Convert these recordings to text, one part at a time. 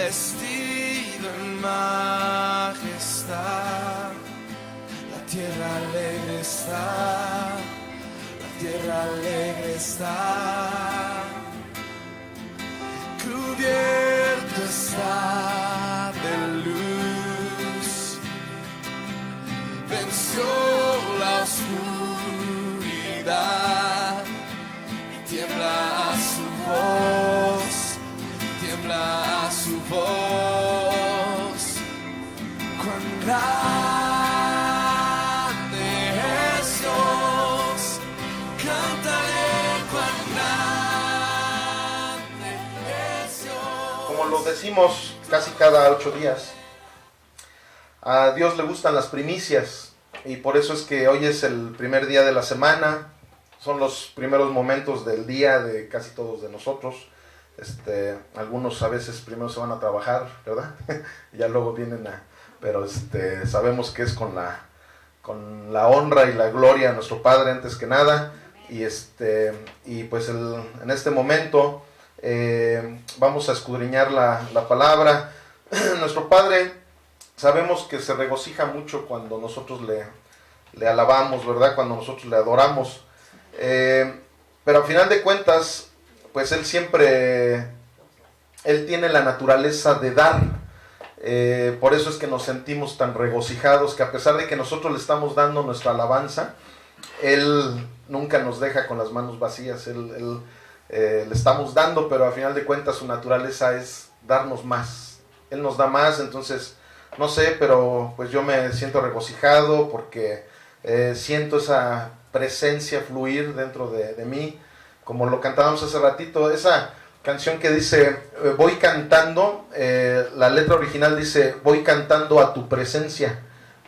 vestido en majestad. La tierra alegre está, la tierra alegre está, cubierto está de luz, venció la oscuridad y tiembla a su voz, tiembla a su voz. Cuán grande es Dios, cantaré cuán grande es Dios. Como lo decimos casi cada 8 días, a Dios le gustan las primicias, y por eso es que hoy es el primer día de la semana. Son los primeros momentos del día de casi todos de nosotros. Algunos a veces primero se van a trabajar, ¿verdad? Ya luego vienen pero sabemos que es con la honra y la gloria a nuestro Padre antes que nada. Y pues en este momento vamos a escudriñar la palabra. Nuestro Padre, sabemos que se regocija mucho cuando nosotros le alabamos, ¿verdad? Cuando nosotros le adoramos. Pero al final de cuentas, pues Él tiene la naturaleza de dar. Por eso es que nos sentimos tan regocijados, que a pesar de que nosotros le estamos dando nuestra alabanza, Él nunca nos deja con las manos vacías. Le estamos dando, pero al final de cuentas su naturaleza es darnos más. Él nos da más, entonces, no sé, pero pues yo me siento regocijado porque siento esa presencia fluir dentro de mí, como lo cantábamos hace ratito, esa canción que dice, voy cantando, la letra original dice, voy cantando a tu presencia,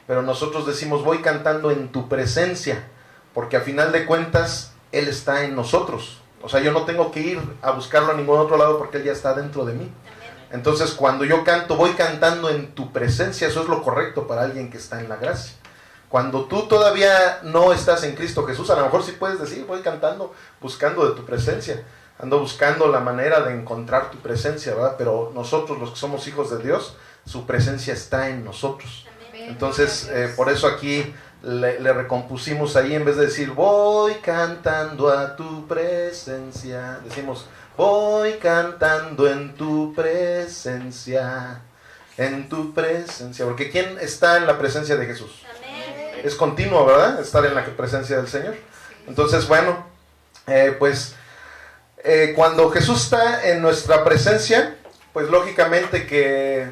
pero nosotros decimos, voy cantando en tu presencia, porque a final de cuentas, Él está en nosotros. O sea, yo no tengo que ir a buscarlo a ningún otro lado porque Él ya está dentro de mí. Entonces, cuando yo canto, voy cantando en tu presencia, eso es lo correcto para alguien que está en la gracia. Cuando tú todavía no estás en Cristo Jesús, a lo mejor sí puedes decir, voy cantando, buscando de tu presencia, ando buscando la manera de encontrar tu presencia, ¿verdad? Pero nosotros, los que somos hijos de Dios, su presencia está en nosotros. Entonces, por eso aquí le recompusimos ahí, en vez de decir, voy cantando a tu presencia, decimos, voy cantando en tu presencia, porque ¿quién está en la presencia de Jesús? Es continuo, ¿verdad? Estar en la presencia del Señor. Entonces, bueno, cuando Jesús está en nuestra presencia, pues lógicamente que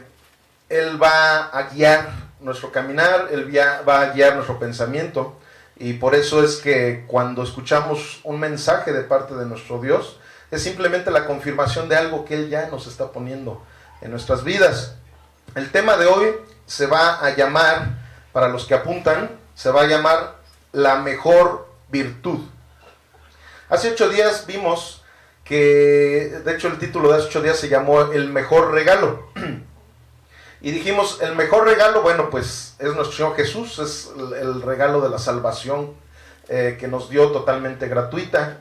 Él va a guiar nuestro caminar, Él va a guiar nuestro pensamiento, y por eso es que cuando escuchamos un mensaje de parte de nuestro Dios, es simplemente la confirmación de algo que Él ya nos está poniendo en nuestras vidas. El tema de hoy se va a llamar, para los que apuntan, se va a llamar la mejor virtud. Hace 8 días vimos que, de hecho el título de hace 8 días se llamó el mejor regalo. Y dijimos, el mejor regalo, bueno, pues es nuestro Señor Jesús, es el regalo de la salvación que nos dio totalmente gratuita.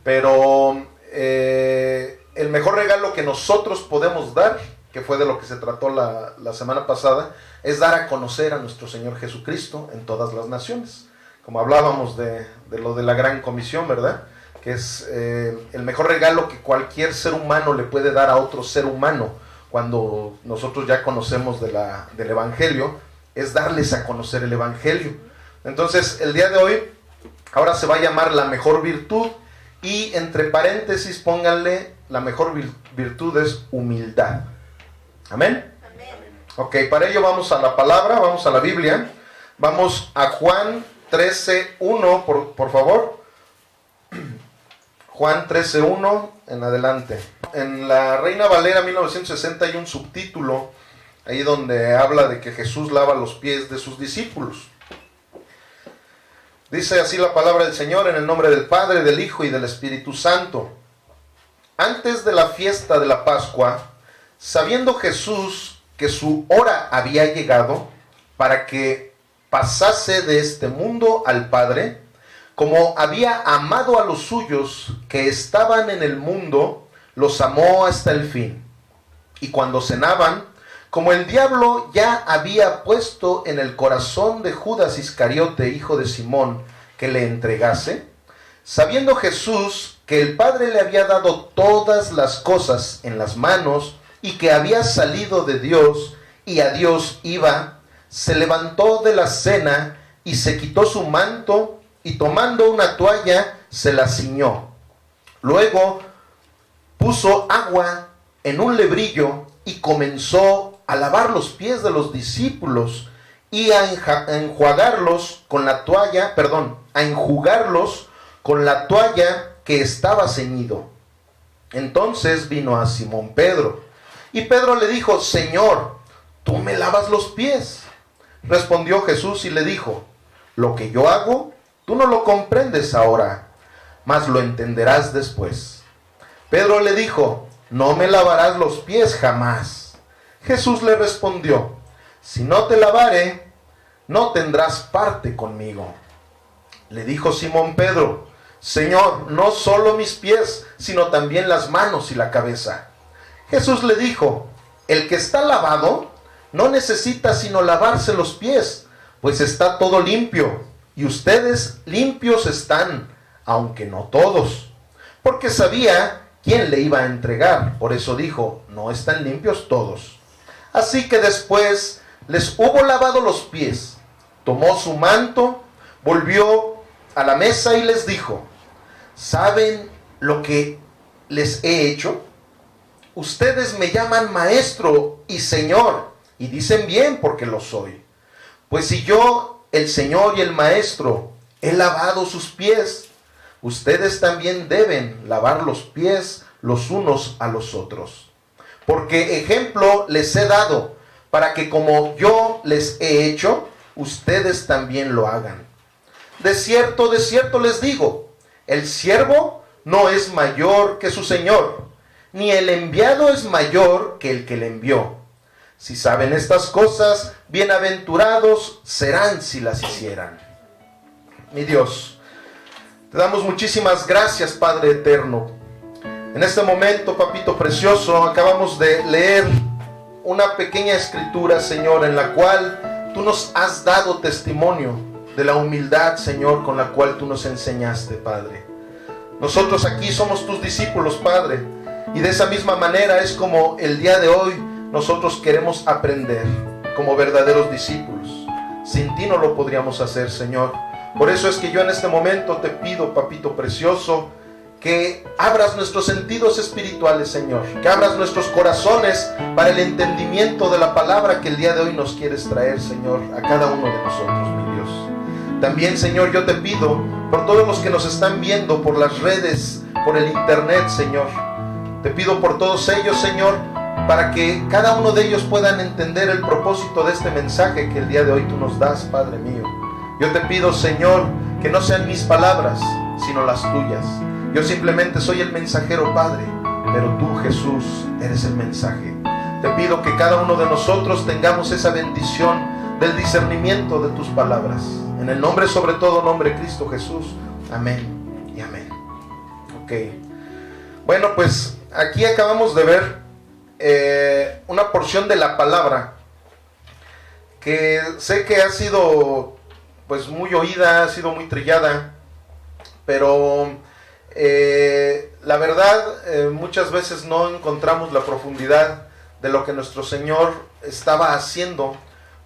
Pero el mejor regalo que nosotros podemos dar, que fue de lo que se trató la semana pasada, es dar a conocer a nuestro Señor Jesucristo en todas las naciones. Como hablábamos de lo de la gran comisión, ¿verdad? Que es el mejor regalo que cualquier ser humano le puede dar a otro ser humano, cuando nosotros ya conocemos del Evangelio, es darles a conocer el Evangelio. Entonces, el día de hoy, ahora se va a llamar la mejor virtud, y entre paréntesis pónganle, la mejor virtud es humildad. ¿Amén? Ok, para ello vamos a la palabra, vamos a la Biblia. Vamos a Juan 13:1, por favor. Juan 13:1 en adelante. En la Reina Valera 1960 hay un subtítulo ahí donde habla de que Jesús lava los pies de sus discípulos. Dice así la palabra del Señor, en el nombre del Padre, del Hijo y del Espíritu Santo. Antes de la fiesta de la Pascua, sabiendo Jesús que su hora había llegado para que pasase de este mundo al Padre, como había amado a los suyos que estaban en el mundo, los amó hasta el fin. Y cuando cenaban, como el diablo ya había puesto en el corazón de Judas Iscariote, hijo de Simón, que le entregase, sabiendo Jesús que el Padre le había dado todas las cosas en las manos y que había salido de Dios y a Dios iba, se levantó de la cena y se quitó su manto y tomando una toalla se la ciñó. Luego puso agua en un lebrillo y comenzó a lavar los pies de los discípulos y a enjuagarlos con la toalla, a enjugarlos con la toalla que estaba ceñido. Entonces vino a Simón Pedro, y Pedro le dijo: Señor, ¿tú me lavas los pies? Respondió Jesús y le dijo: lo que yo hago, tú no lo comprendes ahora, mas lo entenderás después. Pedro le dijo: no me lavarás los pies jamás. Jesús le respondió: si no te lavare, no tendrás parte conmigo. Le dijo Simón Pedro: Señor, no solo mis pies, sino también las manos y la cabeza. Jesús le dijo: el que está lavado no necesita sino lavarse los pies, pues está todo limpio, y ustedes limpios están, aunque no todos. Porque sabía quién le iba a entregar, por eso dijo: no están limpios todos. Así que después les hubo lavado los pies, tomó su manto, volvió a la mesa y les dijo: ¿saben lo que les he hecho? Ustedes me llaman maestro y señor, y dicen bien porque lo soy. Pues si yo, el Señor y el Maestro, he lavado sus pies, ustedes también deben lavar los pies los unos a los otros. Porque ejemplo les he dado, para que como yo les he hecho, ustedes también lo hagan. De cierto les digo, el siervo no es mayor que su Señor, ni el enviado es mayor que el que le envió. Si saben estas cosas, bienaventurados serán si las hicieran. Mi Dios, te damos muchísimas gracias, Padre eterno. En este momento, papito precioso, acabamos de leer una pequeña escritura, Señor, en la cual tú nos has dado testimonio de la humildad, Señor, con la cual tú nos enseñaste, Padre. Nosotros aquí somos tus discípulos, Padre, y de esa misma manera es como el día de hoy nosotros queremos aprender como verdaderos discípulos. Sin ti no lo podríamos hacer, Señor. Por eso es que yo en este momento te pido, papito precioso, que abras nuestros sentidos espirituales, Señor, que abras nuestros corazones para el entendimiento de la palabra que el día de hoy nos quieres traer, Señor, a cada uno de nosotros, mi Dios. También, Señor, yo te pido por todos los que nos están viendo por las redes, por el internet, Señor. Te pido por todos ellos, Señor, para que cada uno de ellos puedan entender el propósito de este mensaje que el día de hoy tú nos das, Padre mío. Yo te pido, Señor, que no sean mis palabras, sino las tuyas. Yo simplemente soy el mensajero, Padre, pero tú, Jesús, eres el mensaje. Te pido que cada uno de nosotros tengamos esa bendición del discernimiento de tus palabras. En el nombre, sobre todo nombre de Cristo Jesús. Amén y amén. Ok. Bueno, pues aquí acabamos de ver una porción de la palabra que sé que ha sido pues muy oída, ha sido muy trillada, pero la verdad muchas veces no encontramos la profundidad de lo que nuestro Señor estaba haciendo,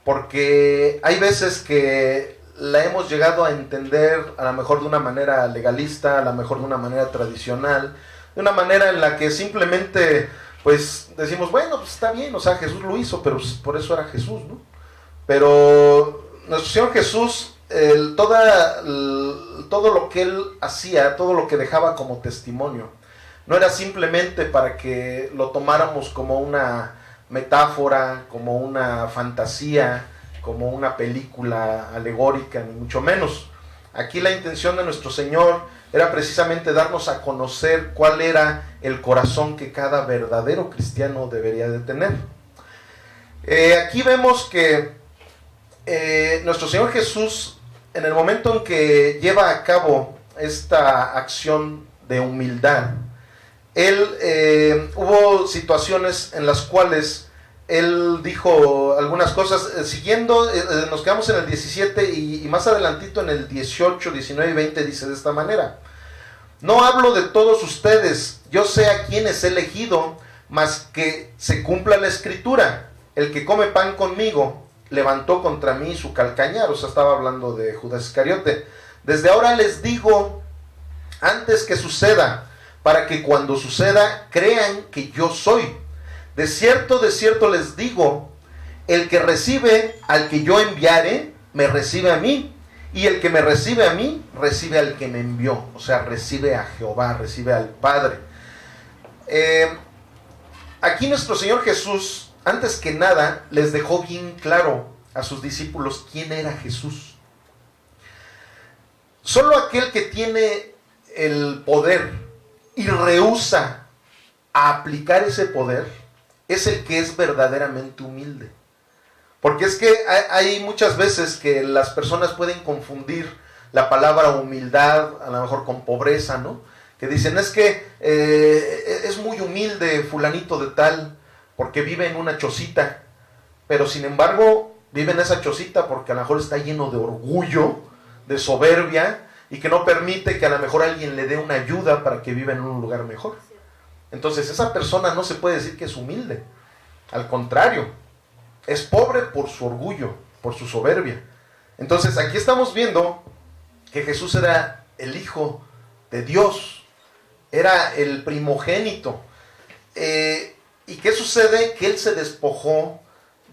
porque hay veces que la hemos llegado a entender a lo mejor de una manera legalista, a lo mejor de una manera tradicional, de una manera en la que simplemente pues decimos, bueno, pues está bien, o sea, Jesús lo hizo, pero pues, por eso era Jesús, ¿no? Pero nuestro Señor Jesús, todo lo que Él hacía, todo lo que dejaba como testimonio, no era simplemente para que lo tomáramos como una metáfora, como una fantasía, como una película alegórica, ni mucho menos. Aquí la intención de nuestro Señor era precisamente darnos a conocer cuál era el corazón que cada verdadero cristiano debería de tener. Aquí vemos que nuestro Señor Jesús, en el momento en que lleva a cabo esta acción de humildad, hubo situaciones en las cuales él dijo algunas cosas, siguiendo, nos quedamos en el 17 y más adelantito en el 18, 19 y 20 dice de esta manera: no hablo de todos ustedes, yo sé a quienes he elegido, mas que se cumpla la escritura, el que come pan conmigo levantó contra mí su calcañar. O sea, estaba hablando de Judas Iscariote. Desde ahora les digo, antes que suceda, para que cuando suceda crean que yo soy. De cierto les digo, el que recibe al que yo enviare, me recibe a mí, y el que me recibe a mí, recibe al que me envió. O sea, recibe a Jehová, recibe al Padre. Aquí nuestro Señor Jesús, antes que nada, les dejó bien claro a sus discípulos quién era Jesús. Solo aquel que tiene el poder y rehúsa a aplicar ese poder es el que es verdaderamente humilde. Porque es que hay muchas veces que las personas pueden confundir la palabra humildad a lo mejor con pobreza, ¿no? Que dicen, es que es muy humilde fulanito de tal porque vive en una chocita, pero sin embargo vive en esa chocita porque a lo mejor está lleno de orgullo, de soberbia, y que no permite que a lo mejor alguien le dé una ayuda para que viva en un lugar mejor. Entonces esa persona no se puede decir que es humilde. Al contrario, es pobre por su orgullo, por su soberbia. Entonces aquí estamos viendo que Jesús era el Hijo de Dios, era el primogénito. ¿Y qué sucede? Que Él se despojó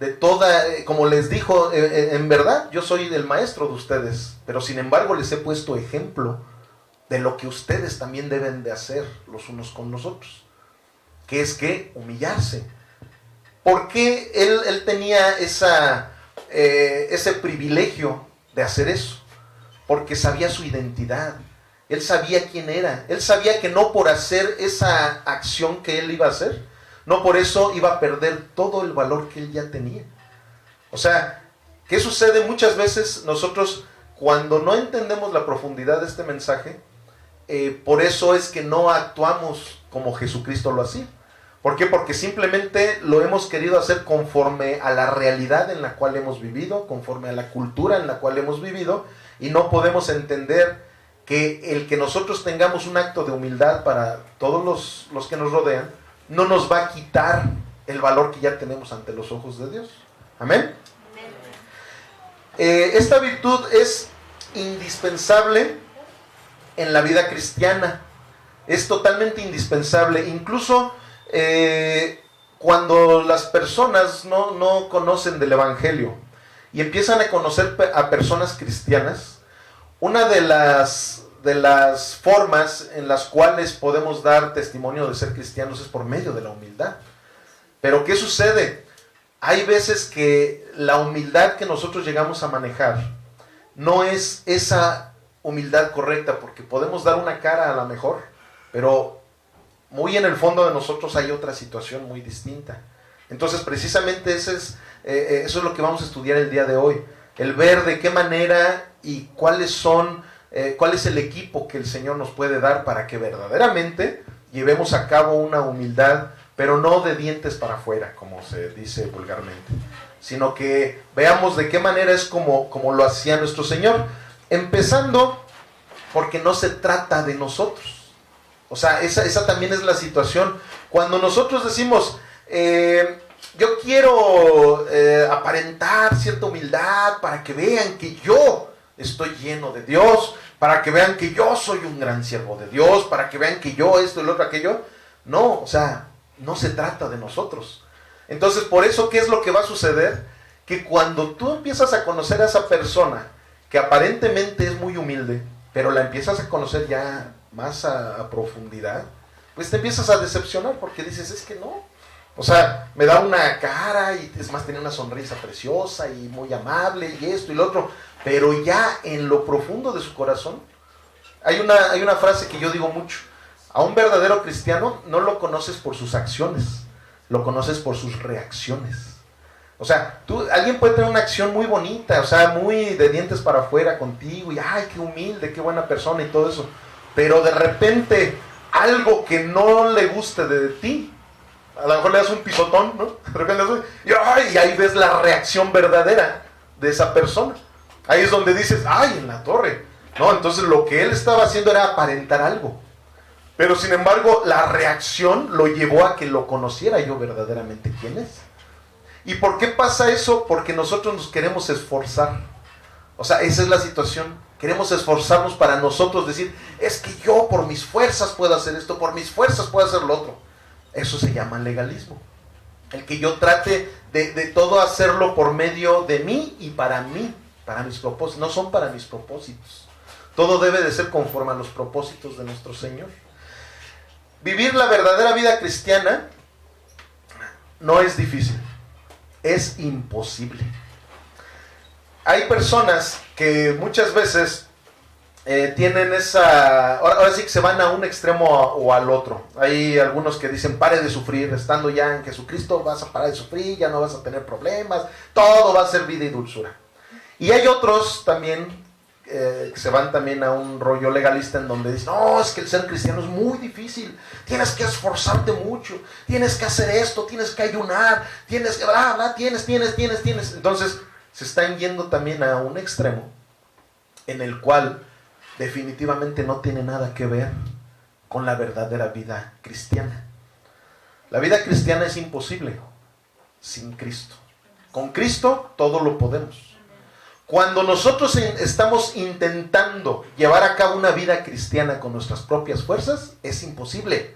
de toda, como les dijo, en verdad yo soy el maestro de ustedes, pero sin embargo les he puesto ejemplo de lo que ustedes también deben de hacer los unos con los otros, que es que humillarse. ¿Por qué él tenía ese privilegio de hacer eso? Porque sabía su identidad, él sabía quién era, él sabía que no por hacer esa acción que él iba a hacer, no por eso iba a perder todo el valor que él ya tenía. O sea, ¿qué sucede? Muchas veces nosotros, cuando no entendemos la profundidad de este mensaje, por eso es que no actuamos como Jesucristo lo hacía. ¿Por qué? Porque simplemente lo hemos querido hacer conforme a la realidad en la cual hemos vivido, conforme a la cultura en la cual hemos vivido, y no podemos entender que el que nosotros tengamos un acto de humildad para todos los que nos rodean, no nos va a quitar el valor que ya tenemos ante los ojos de Dios. ¿Amén? Esta virtud es indispensable en la vida cristiana, es totalmente indispensable, incluso cuando las personas no conocen del Evangelio y empiezan a conocer a personas cristianas, una de las formas en las cuales podemos dar testimonio de ser cristianos es por medio de la humildad. Pero ¿qué sucede? Hay veces que la humildad que nosotros llegamos a manejar no es esa humildad correcta, porque podemos dar una cara a la mejor, pero muy en el fondo de nosotros hay otra situación muy distinta. Entonces precisamente eso es lo que vamos a estudiar el día de hoy, el ver de qué manera y cuál es el equipo que el Señor nos puede dar para que verdaderamente llevemos a cabo una humildad, pero no de dientes para afuera, como se dice vulgarmente, sino que veamos de qué manera es como lo hacía nuestro Señor, empezando porque no se trata de nosotros. O sea, esa también es la situación. Cuando nosotros decimos, yo quiero aparentar cierta humildad para que vean que yo estoy lleno de Dios, para que vean que yo soy un gran siervo de Dios, para que vean que yo esto, el otro, aquello. No, o sea, no se trata de nosotros. Entonces, por eso, ¿qué es lo que va a suceder? Que cuando tú empiezas a conocer a esa persona que aparentemente es muy humilde, pero la empiezas a conocer ya más a profundidad, pues te empiezas a decepcionar porque dices, es que no. O sea, me da una cara y es más, tiene una sonrisa preciosa y muy amable y esto y lo otro, pero ya en lo profundo de su corazón, hay una frase que yo digo mucho: a un verdadero cristiano no lo conoces por sus acciones, lo conoces por sus reacciones. O sea, alguien puede tener una acción muy bonita, o sea, muy de dientes para afuera contigo, y ay, qué humilde, qué buena persona y todo eso, pero de repente algo que no le guste de ti. A lo mejor le das un pisotón, ¿no? De repente y ahí ves la reacción verdadera de esa persona. Ahí es donde dices, ¡ay, en la torre! No, entonces lo que él estaba haciendo era aparentar algo. Pero sin embargo, la reacción lo llevó a que lo conociera yo verdaderamente quién es. ¿Y por qué pasa eso? Porque nosotros nos queremos esforzar. O sea, esa es la situación. Queremos esforzarnos para nosotros decir, es que yo por mis fuerzas puedo hacer esto, por mis fuerzas puedo hacer lo otro. Eso se llama legalismo. El que yo trate de todo hacerlo por medio de mí y para mí, para mis propósitos. No son para mis propósitos. Todo debe de ser conforme a los propósitos de nuestro Señor. Vivir la verdadera vida cristiana no es difícil, es imposible. Hay personas que muchas veces tienen ahora sí que se van a un extremo o al otro. Hay algunos que dicen, pare de sufrir, estando ya en Jesucristo vas a parar de sufrir, ya no vas a tener problemas, todo va a ser vida y dulzura. Y hay otros también que se van también a un rollo legalista en donde dicen, no, es que el ser cristiano es muy difícil, tienes que esforzarte mucho, tienes que hacer esto, tienes que ayunar, tienes que, bla, bla, tienes. Entonces se están yendo también a un extremo en el cual definitivamente no tiene nada que ver con la verdadera vida cristiana. La vida cristiana es imposible sin Cristo. Con Cristo todo lo podemos. Cuando nosotros estamos intentando llevar a cabo una vida cristiana con nuestras propias fuerzas, es imposible.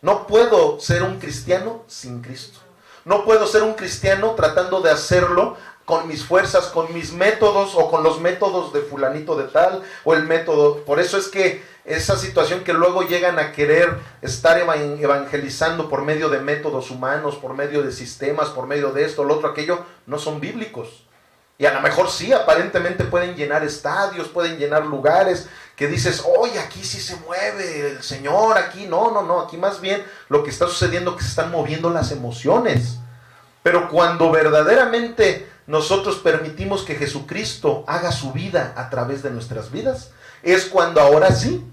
No puedo ser un cristiano sin Cristo. No puedo ser un cristiano tratando de hacerlo con mis fuerzas, con mis métodos o con los métodos de fulanito de tal o el método. Por eso es que esa situación que luego llegan a querer estar evangelizando por medio de métodos humanos, por medio de sistemas, por medio de esto, lo otro, aquello, no son bíblicos. Y a lo mejor sí, aparentemente pueden llenar estadios, pueden llenar lugares que dices, oye, aquí sí se mueve el Señor, aquí no, aquí más bien lo que está sucediendo es que se están moviendo las emociones. Pero cuando verdaderamente nosotros permitimos que Jesucristo haga su vida a través de nuestras vidas, es cuando ahora sí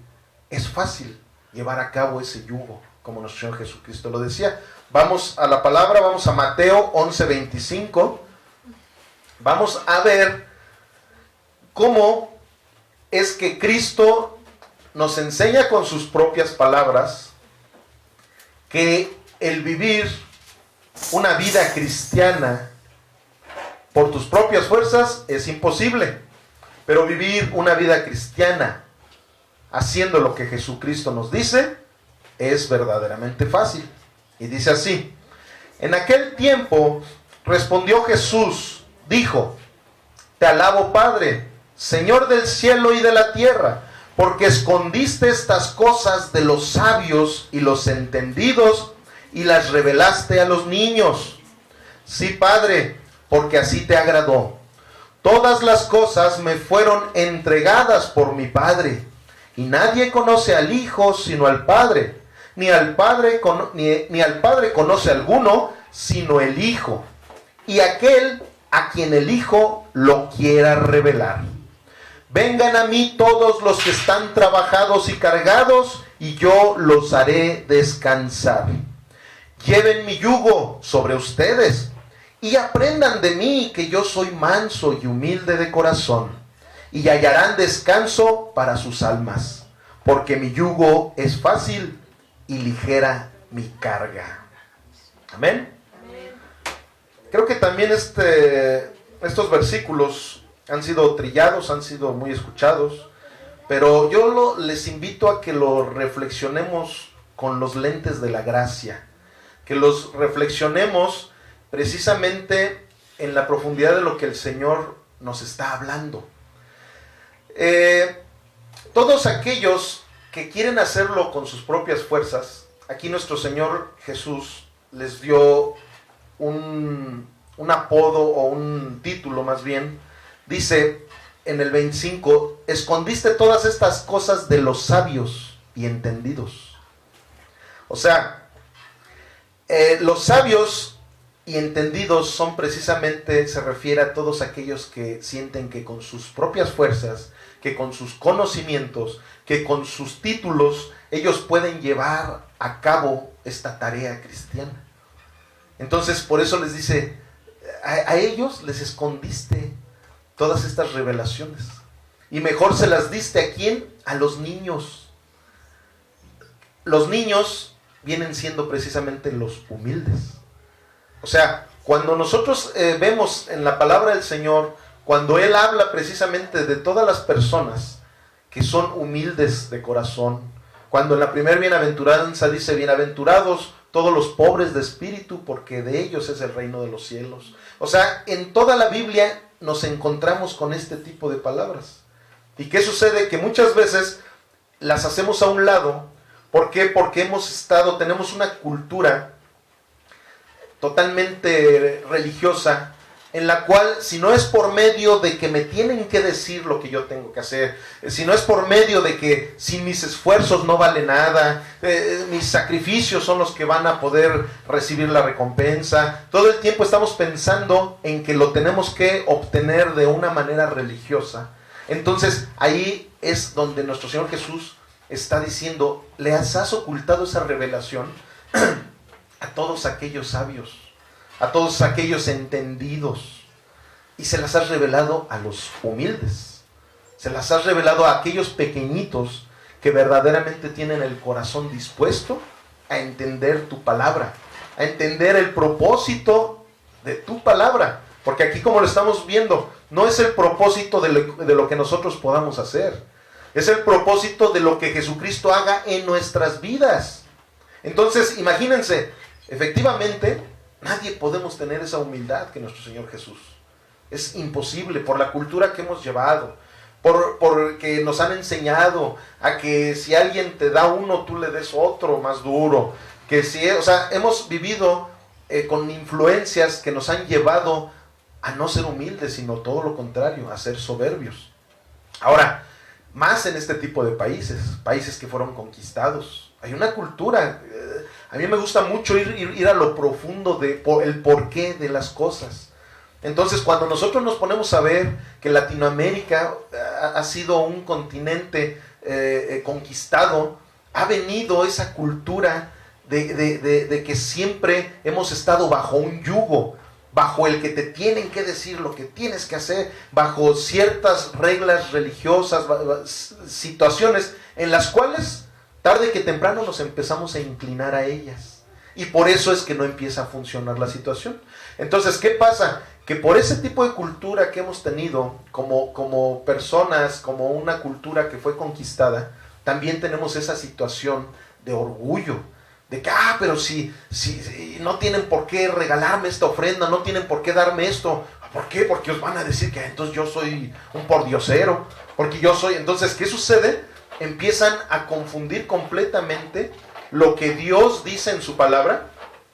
es fácil llevar a cabo ese yugo, como nuestro Señor Jesucristo lo decía. Vamos a la palabra, vamos a Mateo 11:25. Vamos a ver cómo es que Cristo nos enseña con sus propias palabras que el vivir una vida cristiana por tus propias fuerzas es imposible, pero vivir una vida cristiana haciendo lo que Jesucristo nos dice es verdaderamente fácil. Y dice así: en aquel tiempo respondió Jesús, dijo, te alabo, Padre, Señor del cielo y de la tierra, porque escondiste estas cosas de los sabios y los entendidos y las revelaste a los niños. Sí, Padre, porque así te agradó. Todas las cosas me fueron entregadas por mi Padre, y nadie conoce al Hijo sino al Padre, ni al Padre conoce alguno sino el Hijo, y aquel a quien el Hijo lo quiera revelar. Vengan a mí todos los que están trabajados y cargados, y yo los haré descansar. Lleven mi yugo sobre ustedes, y aprendan de mí, que yo soy manso y humilde de corazón, y hallarán descanso para sus almas, porque mi yugo es fácil y ligera mi carga. Amén. Creo que también estos versículos han sido trillados, han sido muy escuchados, pero yo les invito a que lo reflexionemos con los lentes de la gracia, que los reflexionemos precisamente en la profundidad de lo que el Señor nos está hablando. Todos aquellos que quieren hacerlo con sus propias fuerzas, aquí nuestro Señor Jesús les dio un apodo o un título más bien. Dice en el 25, escondiste todas estas cosas de los sabios y entendidos. O sea, los sabios y entendidos son precisamente, se refiere a todos aquellos que sienten que con sus propias fuerzas, que con sus conocimientos, que con sus títulos, ellos pueden llevar a cabo esta tarea cristiana. Entonces, por eso les dice, a ellos les escondiste todas estas revelaciones. Y mejor se las diste ¿a quién? A los niños. Los niños vienen siendo precisamente los humildes. O sea, cuando nosotros vemos en la palabra del Señor, cuando Él habla precisamente de todas las personas que son humildes de corazón, cuando en la primera bienaventuranza dice, bienaventurados todos los pobres de espíritu, porque de ellos es el reino de los cielos. O sea, en toda la Biblia nos encontramos con este tipo de palabras. ¿Y qué sucede? Que muchas veces las hacemos a un lado. ¿Por qué? Porque tenemos una cultura totalmente religiosa, en la cual, si no es por medio de que me tienen que decir lo que yo tengo que hacer, si no es por medio de que sin mis esfuerzos no vale nada, mis sacrificios son los que van a poder recibir la recompensa, todo el tiempo estamos pensando en que lo tenemos que obtener de una manera religiosa. Entonces ahí es donde nuestro Señor Jesús está diciendo, les has ocultado esa revelación a todos aquellos sabios, a todos aquellos entendidos, y se las has revelado a los humildes, se las has revelado a aquellos pequeñitos que verdaderamente tienen el corazón dispuesto a entender tu palabra, a entender el propósito de tu palabra, porque aquí, como lo estamos viendo, no es el propósito de lo que nosotros podamos hacer, es el propósito de lo que Jesucristo haga en nuestras vidas. Entonces, imagínense, efectivamente, nadie podemos tener esa humildad que nuestro Señor Jesús. Es imposible por la cultura que hemos llevado, porque nos han enseñado a que si alguien te da uno, tú le des otro más duro. Hemos vivido con influencias que nos han llevado a no ser humildes, sino todo lo contrario, a ser soberbios. Ahora, más en este tipo de países que fueron conquistados. Hay una cultura, a mí me gusta mucho ir a lo profundo el porqué de las cosas. Entonces, cuando nosotros nos ponemos a ver que Latinoamérica ha sido un continente conquistado, ha venido esa cultura de que siempre hemos estado bajo un yugo, bajo el que te tienen que decir lo que tienes que hacer, bajo ciertas reglas religiosas, situaciones en las cuales tarde que temprano nos empezamos a inclinar a ellas. Y por eso es que no empieza a funcionar la situación. Entonces, ¿qué pasa? Que por ese tipo de cultura que hemos tenido como personas, como una cultura que fue conquistada, también tenemos esa situación de orgullo. De que, pero si no tienen por qué regalarme esta ofrenda, no tienen por qué darme esto. ¿Por qué? Porque os van a decir que entonces yo soy un pordiosero. Porque yo soy... Entonces, ¿qué sucede? Empiezan a confundir completamente lo que Dios dice en su palabra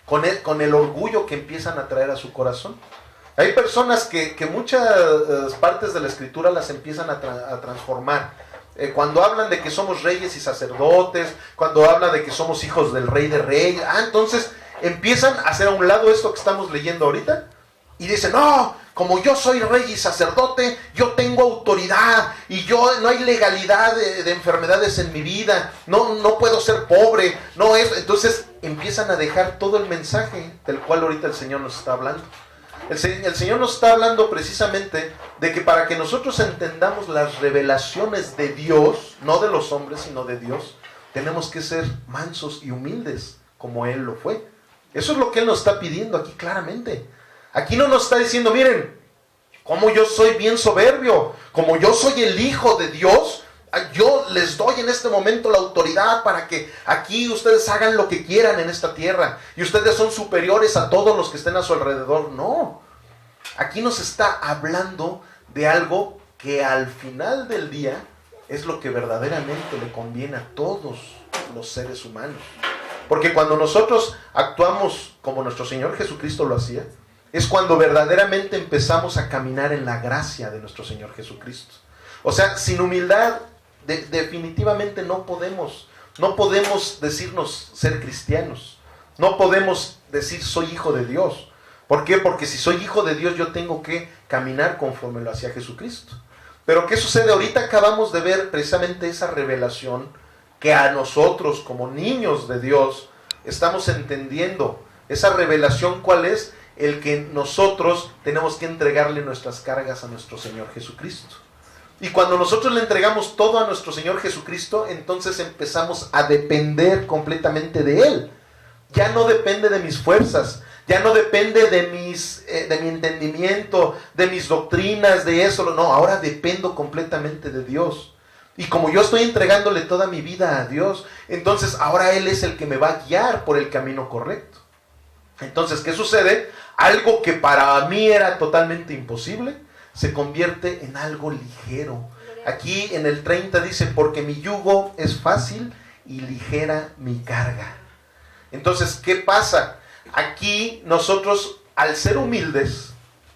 con el orgullo que empiezan a traer a su corazón. Hay personas que muchas partes de la Escritura las empiezan a transformar. Cuando hablan de que somos reyes y sacerdotes, cuando hablan de que somos hijos del Rey de Reyes, entonces empiezan a hacer a un lado esto que estamos leyendo ahorita y dicen, no, como yo soy rey y sacerdote, yo tengo autoridad y no hay legalidad de enfermedades en mi vida, no puedo ser pobre, no es. Entonces empiezan a dejar todo el mensaje del cual ahorita el Señor nos está hablando. El Señor nos está hablando precisamente de que para que nosotros entendamos las revelaciones de Dios, no de los hombres, sino de Dios, tenemos que ser mansos y humildes, como Él lo fue. Eso es lo que Él nos está pidiendo aquí claramente. Aquí no nos está diciendo, miren, como yo soy bien soberbio, como yo soy el Hijo de Dios, yo les doy en este momento la autoridad para que aquí ustedes hagan lo que quieran en esta tierra. Y ustedes son superiores a todos los que estén a su alrededor. No. Aquí nos está hablando de algo que al final del día es lo que verdaderamente le conviene a todos los seres humanos. Porque cuando nosotros actuamos como nuestro Señor Jesucristo lo hacía, es cuando verdaderamente empezamos a caminar en la gracia de nuestro Señor Jesucristo. O sea, sin humildad definitivamente no podemos decirnos ser cristianos. No podemos decir soy hijo de Dios. ¿Por qué? Porque si soy hijo de Dios yo tengo que caminar conforme lo hacía Jesucristo. Pero ¿qué sucede? Ahorita acabamos de ver precisamente esa revelación que a nosotros como niños de Dios estamos entendiendo. Esa revelación, ¿cuál es? El que nosotros tenemos que entregarle nuestras cargas a nuestro Señor Jesucristo. Y cuando nosotros le entregamos todo a nuestro Señor Jesucristo, entonces empezamos a depender completamente de Él. Ya no depende de mis fuerzas, ya no depende de mi entendimiento, de mis doctrinas, de eso. No, ahora dependo completamente de Dios. Y como yo estoy entregándole toda mi vida a Dios, entonces ahora Él es el que me va a guiar por el camino correcto. Entonces, ¿qué sucede? Algo que para mí era totalmente imposible, se convierte en algo ligero. Aquí en el 30 dice, porque mi yugo es fácil y ligera mi carga. Entonces, ¿qué pasa? Aquí nosotros, al ser humildes,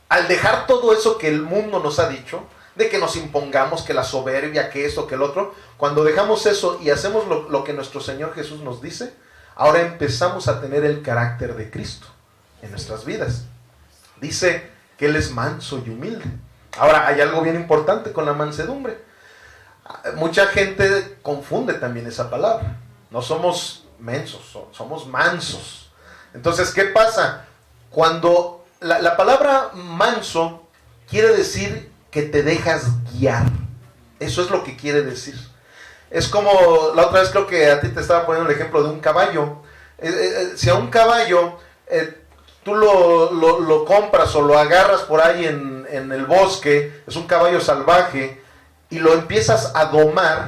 al dejar todo eso que el mundo nos ha dicho, de que nos impongamos, que la soberbia, que esto, que el otro, cuando dejamos eso y hacemos lo que nuestro Señor Jesús nos dice, ahora empezamos a tener el carácter de Cristo en nuestras vidas. Dice que Él es manso y humilde. Ahora, hay algo bien importante con la mansedumbre. Mucha gente confunde también esa palabra. No somos mensos, somos mansos. Entonces, ¿qué pasa? Cuando la palabra manso quiere decir que te dejas guiar. Eso es lo que quiere decir. Es como, la otra vez creo que a ti te estaba poniendo el ejemplo de un caballo. Si a un caballo tú lo compras o lo agarras por ahí en el bosque, es un caballo salvaje, y lo empiezas a domar,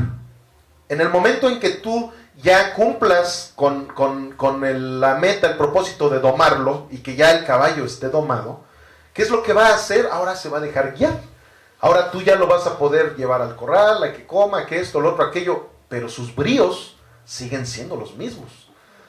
en el momento en que tú ya cumplas con la meta, el propósito de domarlo, y que ya el caballo esté domado, ¿qué es lo que va a hacer? Ahora se va a dejar guiar. Ahora tú ya lo vas a poder llevar al corral, a que coma, que esto, lo otro, aquello, pero sus bríos siguen siendo los mismos.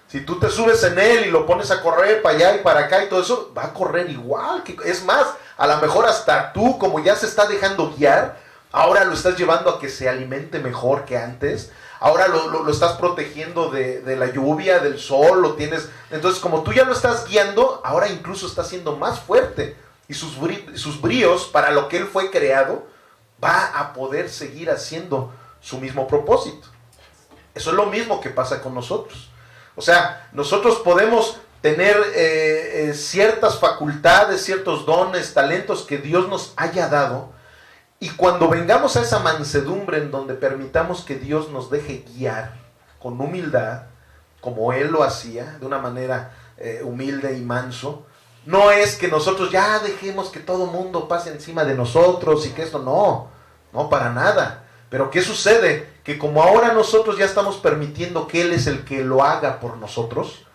Si tú te subes en él y lo pones a correr para allá y para acá y todo eso, va a correr igual. Es más, a lo mejor hasta tú, como ya se está dejando guiar, ahora lo estás llevando a que se alimente mejor que antes. Ahora lo estás protegiendo de la lluvia, del sol, lo tienes. Entonces, como tú ya lo estás guiando, ahora incluso está siendo más fuerte. Y sus bríos, para lo que él fue creado, va a poder seguir haciendo su mismo propósito. Eso es lo mismo que pasa con nosotros. O sea, nosotros podemos tener ciertas facultades, ciertos dones, talentos que Dios nos haya dado, y cuando vengamos a esa mansedumbre en donde permitamos que Dios nos deje guiar con humildad, como Él lo hacía, de una manera humilde y manso, no es que nosotros ya dejemos que todo mundo pase encima de nosotros y que esto no para nada. Pero ¿qué sucede? Que como ahora nosotros ya estamos permitiendo que Él es el que lo haga por nosotros,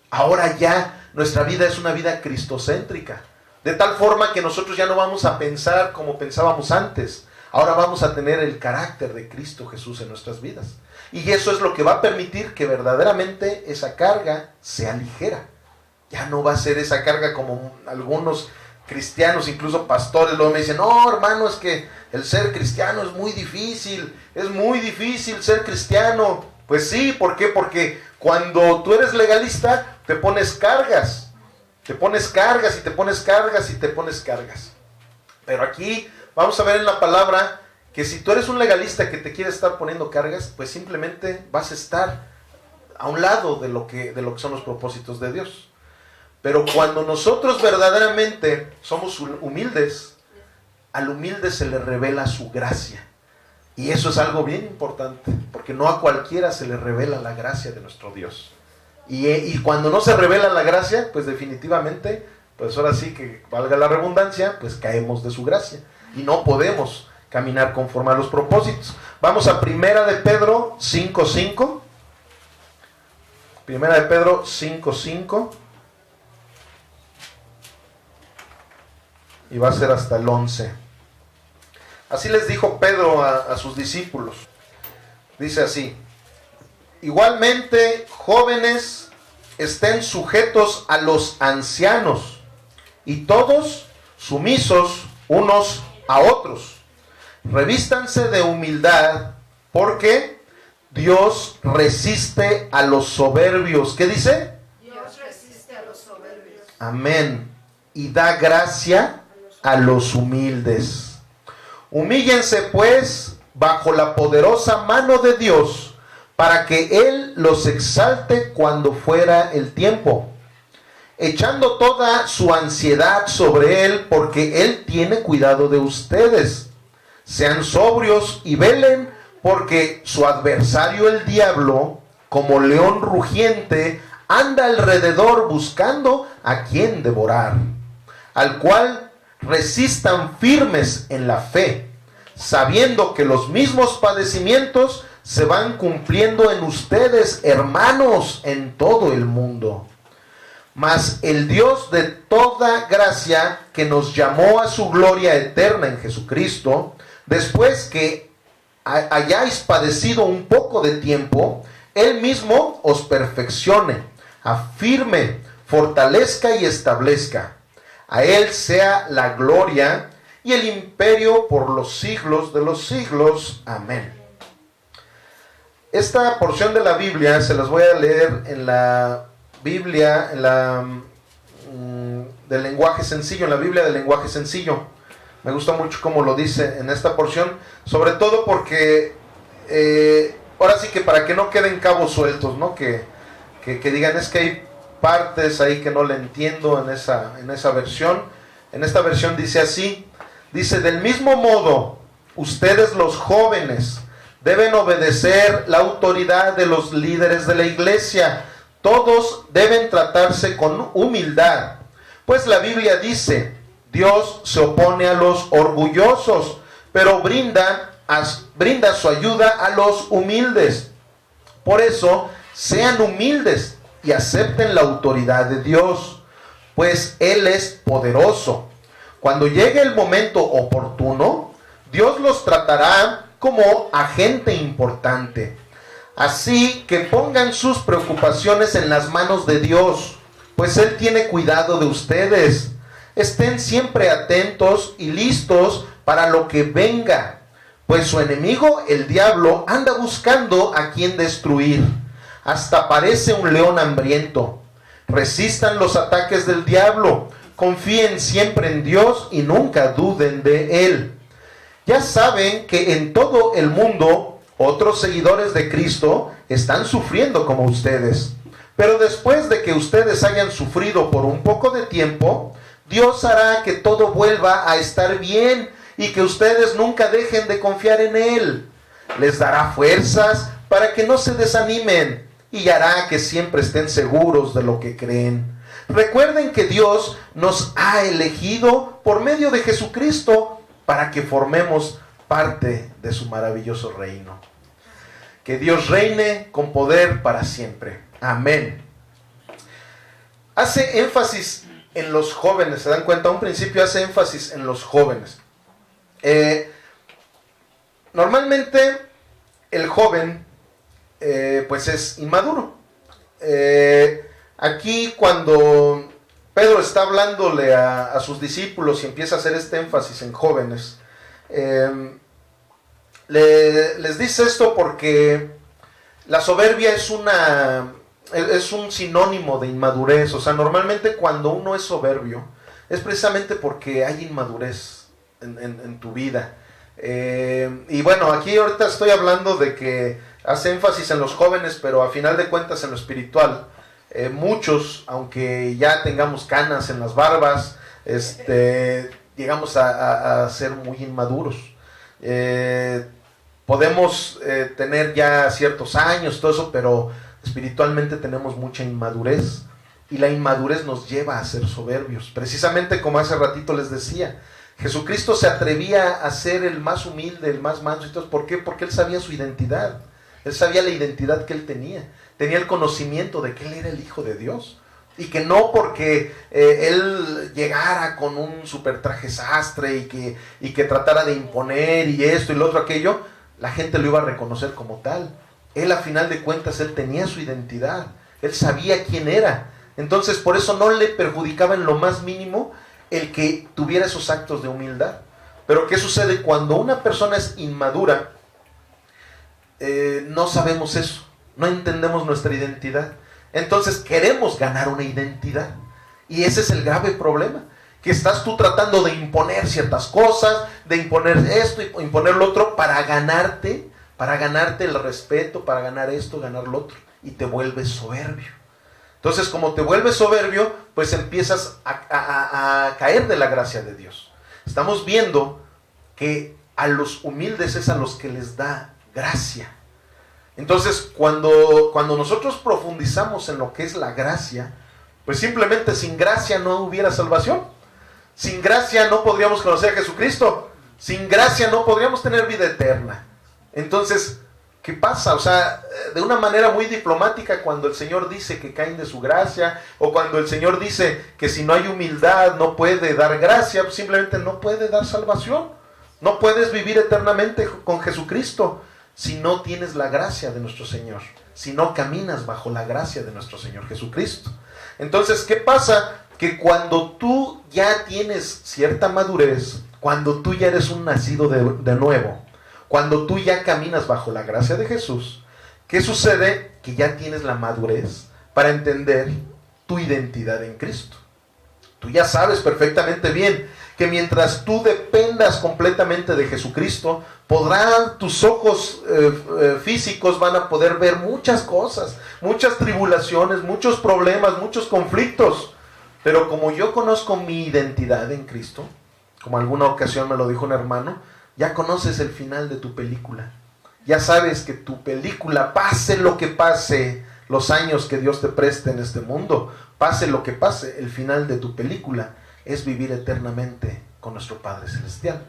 ahora ya nuestra vida es una vida cristocéntrica. De tal forma que nosotros ya no vamos a pensar como pensábamos antes. Ahora vamos a tener el carácter de Cristo Jesús en nuestras vidas. Y eso es lo que va a permitir que verdaderamente esa carga sea ligera. Ya no va a ser esa carga como algunos cristianos, incluso pastores, luego me dicen, no hermano, es que el ser cristiano es muy difícil ser cristiano. Pues sí, ¿por qué? Porque cuando tú eres legalista, te pones cargas. Te pones cargas y te pones cargas y te pones cargas. Pero aquí vamos a ver en la palabra que si tú eres un legalista que te quiere estar poniendo cargas, pues simplemente vas a estar a un lado de lo que son los propósitos de Dios. Pero cuando nosotros verdaderamente somos humildes, al humilde se le revela su gracia. Y eso es algo bien importante, porque no a cualquiera se le revela la gracia de nuestro Dios. Y cuando no se revela la gracia, pues definitivamente, pues ahora sí que valga la redundancia, pues caemos de su gracia. Y no podemos caminar conforme a los propósitos. Vamos a Primera de Pedro 5:5. Primera de Pedro 5:5. Y va a ser hasta el 11. Así les dijo Pedro a sus discípulos. Dice así: igualmente, jóvenes, estén sujetos a los ancianos, y todos sumisos unos a otros. Revístanse de humildad, porque Dios resiste a los soberbios. ¿Qué dice? Dios resiste a los soberbios. Amén. Y da gracia a los humildes. Humíllense pues bajo la poderosa mano de Dios, para que Él los exalte cuando fuera el tiempo, echando toda su ansiedad sobre Él, porque Él tiene cuidado de ustedes. Sean sobrios y velen, porque su adversario el diablo, como león rugiente, anda alrededor buscando a quien devorar, al cual resistan firmes en la fe, sabiendo que los mismos padecimientos se van cumpliendo en ustedes, hermanos, en todo el mundo. Mas el Dios de toda gracia, que nos llamó a su gloria eterna en Jesucristo, después que hayáis padecido un poco de tiempo, Él mismo os perfeccione, afirme, fortalezca y establezca. A Él sea la gloria y el imperio por los siglos de los siglos. Amén. Esta porción de la Biblia se las voy a leer en la Biblia, del lenguaje sencillo, en la Biblia del lenguaje sencillo. Me gusta mucho cómo lo dice en esta porción, sobre todo porque ahora sí que para que no queden cabos sueltos, ¿no? Que digan, es que hay partes ahí que no le entiendo en esa versión. En esta versión dice así, dice: del mismo modo, ustedes los jóvenes deben obedecer la autoridad de los líderes de la iglesia. Todos deben tratarse con humildad, pues la Biblia dice: Dios se opone a los orgullosos, pero brinda su ayuda a los humildes. Por eso, sean humildes y acepten la autoridad de Dios, pues Él es poderoso. Cuando llegue el momento oportuno, Dios los tratará como a gente importante. Así que pongan sus preocupaciones en las manos de Dios, pues Él tiene cuidado de ustedes. Estén siempre atentos y listos para lo que venga, pues su enemigo, el diablo, anda buscando a quien destruir. Hasta parece un león hambriento. Resistan los ataques del diablo, confíen siempre en Dios y nunca duden de Él. Ya saben que en todo el mundo otros seguidores de Cristo están sufriendo como ustedes. Pero después de que ustedes hayan sufrido por un poco de tiempo, Dios hará que todo vuelva a estar bien y que ustedes nunca dejen de confiar en Él. Les dará fuerzas para que no se desanimen y hará que siempre estén seguros de lo que creen. Recuerden que Dios nos ha elegido por medio de Jesucristo para que formemos parte de su maravilloso reino. Que Dios reine con poder para siempre. Amén. Hace énfasis en los jóvenes, ¿se dan cuenta? A un principio hace énfasis en los jóvenes. Normalmente el joven pues es inmaduro. Aquí cuando Pedro está hablándole a sus discípulos y empieza a hacer este énfasis en jóvenes, les dice esto porque la soberbia es un sinónimo de inmadurez. O sea, normalmente cuando uno es soberbio es precisamente porque hay inmadurez en tu vida. Y bueno, aquí ahorita estoy hablando de que hace énfasis en los jóvenes, pero a final de cuentas en lo espiritual, muchos, aunque ya tengamos canas en las barbas, llegamos a ser muy inmaduros. Podemos tener ya ciertos años, todo eso, pero espiritualmente tenemos mucha inmadurez, y la inmadurez nos lleva a ser soberbios. Precisamente como hace ratito les decía, Jesucristo se atrevía a ser el más humilde, el más manso. Entonces, ¿por qué? Porque Él sabía su identidad. Él sabía la identidad que Él tenía. Tenía el conocimiento de que Él era el Hijo de Dios. Y que no porque Él llegara con un super traje sastre y que tratara de imponer y esto y lo otro aquello, la gente lo iba a reconocer como tal. Él, a final de cuentas, Él tenía su identidad. Él sabía quién era. Entonces, por eso no le perjudicaba en lo más mínimo el que tuviera esos actos de humildad. Pero ¿qué sucede cuando una persona es inmadura? No sabemos eso, no entendemos nuestra identidad. Entonces queremos ganar una identidad, y ese es el grave problema, que estás tú tratando de imponer ciertas cosas, de imponer esto y imponer lo otro para ganarte el respeto, para ganar esto, ganar lo otro, y te vuelves soberbio. Entonces, como te vuelves soberbio, pues empiezas a caer de la gracia de Dios. Estamos viendo que a los humildes es a los que les da gracia. Entonces, cuando nosotros profundizamos en lo que es la gracia, pues simplemente sin gracia no hubiera salvación. Sin gracia no podríamos conocer a Jesucristo. Sin gracia no podríamos tener vida eterna. Entonces, ¿qué pasa? O sea, de una manera muy diplomática, cuando el Señor dice que caen de su gracia, o cuando el Señor dice que si no hay humildad no puede dar gracia, pues simplemente no puede dar salvación. No puedes vivir eternamente con Jesucristo si no tienes la gracia de nuestro Señor, si no caminas bajo la gracia de nuestro Señor Jesucristo. Entonces, ¿qué pasa? Que cuando tú ya tienes cierta madurez, cuando tú ya eres un nacido de nuevo, cuando tú ya caminas bajo la gracia de Jesús, ¿qué sucede? Que ya tienes la madurez para entender tu identidad en Cristo. Tú ya sabes perfectamente bien que mientras tú dependas completamente de Jesucristo, tus ojos físicos van a poder ver muchas cosas, muchas tribulaciones, muchos problemas, muchos conflictos. Pero como yo conozco mi identidad en Cristo, como alguna ocasión me lo dijo un hermano, ya conoces el final de tu película. Ya sabes que tu película, pase lo que pase, los años que Dios te preste en este mundo, pase lo que pase, el final de tu película es vivir eternamente con nuestro Padre Celestial.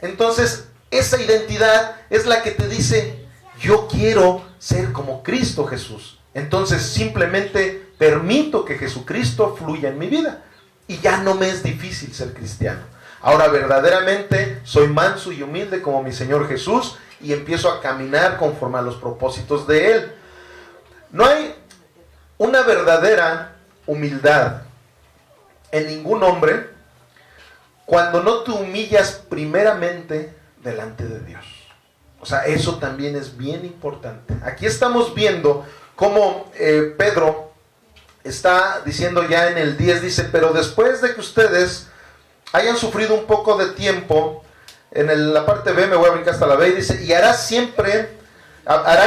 Entonces, esa identidad es la que te dice, yo quiero ser como Cristo Jesús. Entonces, simplemente permito que Jesucristo fluya en mi vida. Y ya no me es difícil ser cristiano. Ahora verdaderamente soy manso y humilde como mi Señor Jesús y empiezo a caminar conforme a los propósitos de Él. No hay una verdadera humildad en ningún hombre cuando no te humillas primeramente delante de Dios. O sea, eso también es bien importante. Aquí estamos viendo cómo Pedro está diciendo ya en el 10, dice, pero después de que ustedes hayan sufrido un poco de tiempo, la parte B, me voy a brincar hasta la B, y dice, y hará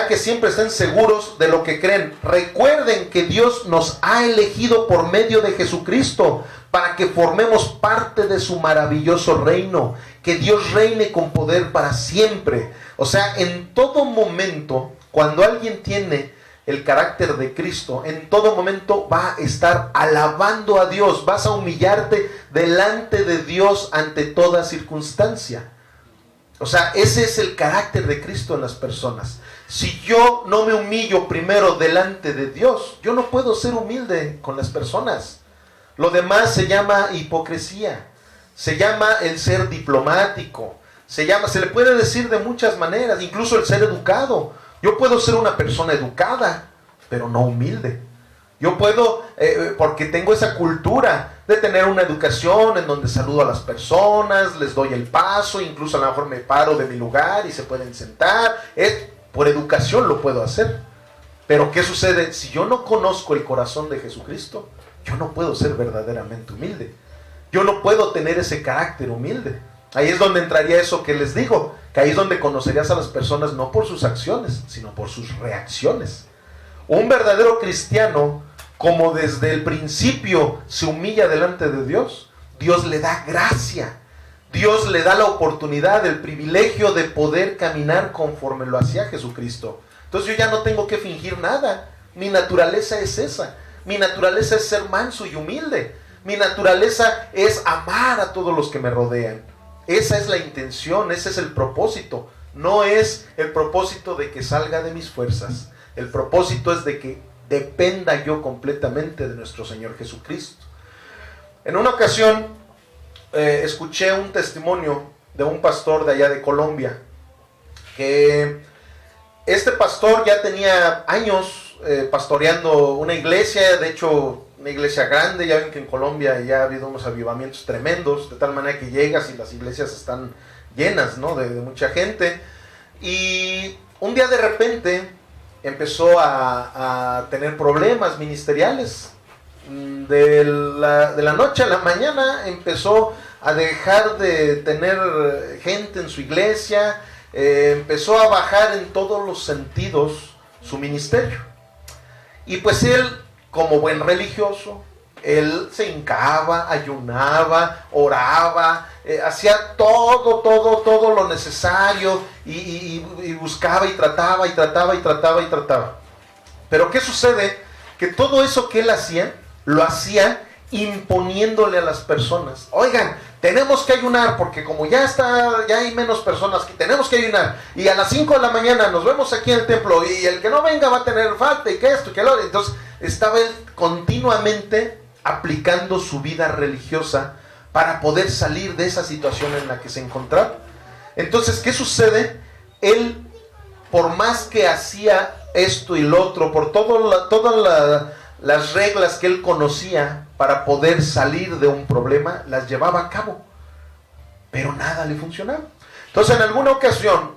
que siempre estén seguros de lo que creen. Recuerden que Dios nos ha elegido por medio de Jesucristo para que formemos parte de su maravilloso reino, que Dios reine con poder para siempre. O sea, en todo momento, cuando alguien tiene el carácter de Cristo, en todo momento va a estar alabando a Dios, vas a humillarte delante de Dios ante toda circunstancia. O sea, ese es el carácter de Cristo en las personas. Si yo no me humillo primero delante de Dios, yo no puedo ser humilde con las personas. Lo demás se llama hipocresía, se llama el ser diplomático, se le puede decir de muchas maneras, incluso el ser educado. Yo puedo ser una persona educada, pero no humilde. Yo puedo, porque tengo esa cultura de tener una educación en donde saludo a las personas, les doy el paso, incluso a lo mejor me paro de mi lugar y se pueden sentar. Por educación lo puedo hacer. Pero ¿qué sucede? Si yo no conozco el corazón de Jesucristo, yo no puedo ser verdaderamente humilde. Yo no puedo tener ese carácter humilde. Ahí es donde entraría eso que les digo, que ahí es donde conocerías a las personas no por sus acciones, sino por sus reacciones. Un verdadero cristiano, como desde el principio se humilla delante de Dios, Dios le da gracia, Dios le da la oportunidad, el privilegio de poder caminar conforme lo hacía Jesucristo. Entonces yo ya no tengo que fingir nada, mi naturaleza es esa, mi naturaleza es ser manso y humilde, mi naturaleza es amar a todos los que me rodean. Esa es la intención, ese es el propósito. No es el propósito de que salga de mis fuerzas. El propósito es de que dependa yo completamente de nuestro Señor Jesucristo. En una ocasión escuché un testimonio de un pastor de allá de Colombia, que este pastor ya tenía años pastoreando una iglesia, de hecho una iglesia grande. Ya ven que en Colombia ya ha habido unos avivamientos tremendos, de tal manera que llegas y las iglesias están llenas, ¿no?, de mucha gente. Y un día de repente empezó a tener problemas ministeriales De la noche a la mañana empezó a dejar de tener gente en su iglesia, empezó a bajar en todos los sentidos su ministerio. Y pues él, como buen religioso, él se hincaba, ayunaba, oraba, hacía todo lo necesario y buscaba y trataba. Pero ¿qué sucede? Que todo eso que él hacía, lo hacía imponiéndole a las personas. Oigan, tenemos que ayunar porque como ya hay menos personas, tenemos que ayunar. Y a las 5 de la mañana nos vemos aquí en el templo y el que no venga va a tener falta y que esto y que lo otro. Entonces estaba él continuamente aplicando su vida religiosa para poder salir de esa situación en la que se encontraba. Entonces, ¿qué sucede? Él, por más que hacía esto y lo otro, por todas las reglas que él conocía para poder salir de un problema, las llevaba a cabo, pero nada le funcionaba. Entonces, en alguna ocasión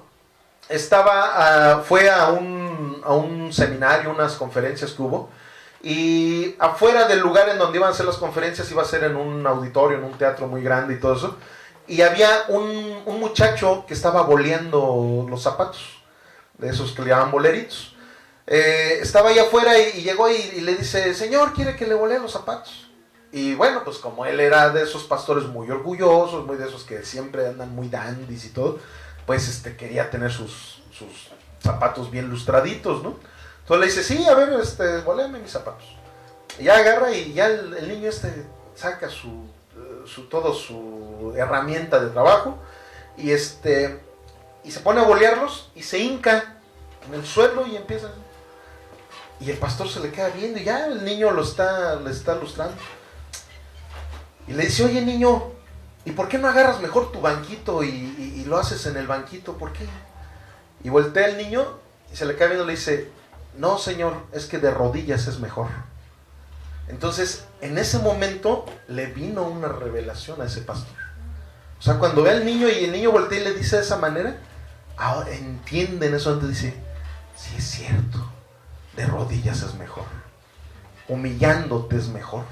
fue a un seminario, unas conferencias que hubo, y afuera del lugar en donde iban a hacer las conferencias iba a ser en un auditorio, en un teatro muy grande y todo eso, y había un muchacho que estaba boleando los zapatos, de esos que le llaman boleritos. Estaba ahí afuera y llegó y le dice: señor, ¿quiere que le bolee los zapatos? Y bueno, pues como él era de esos pastores muy orgullosos, muy de esos que siempre andan muy dandis y todo, pues quería tener sus zapatos bien lustraditos, ¿no? Entonces le dice: sí, a ver, boléame mis zapatos. Y ya agarra y ya el niño saca toda su herramienta de trabajo y se pone a bolearlos y se hinca en el suelo y empieza. Y el pastor se le queda viendo y ya el niño le está lustrando. Y le dice: oye, niño, ¿y por qué no agarras mejor tu banquito y lo haces en el banquito? ¿Por qué? Y voltea el niño y se le queda viendo y le dice: no, señor, es que de rodillas es mejor. Entonces, en ese momento le vino una revelación a ese pastor. O sea, cuando ve al niño y el niño voltea y le dice de esa manera, ahora entienden eso, entonces dice: sí, es cierto. De rodillas es mejor, humillándote es mejor.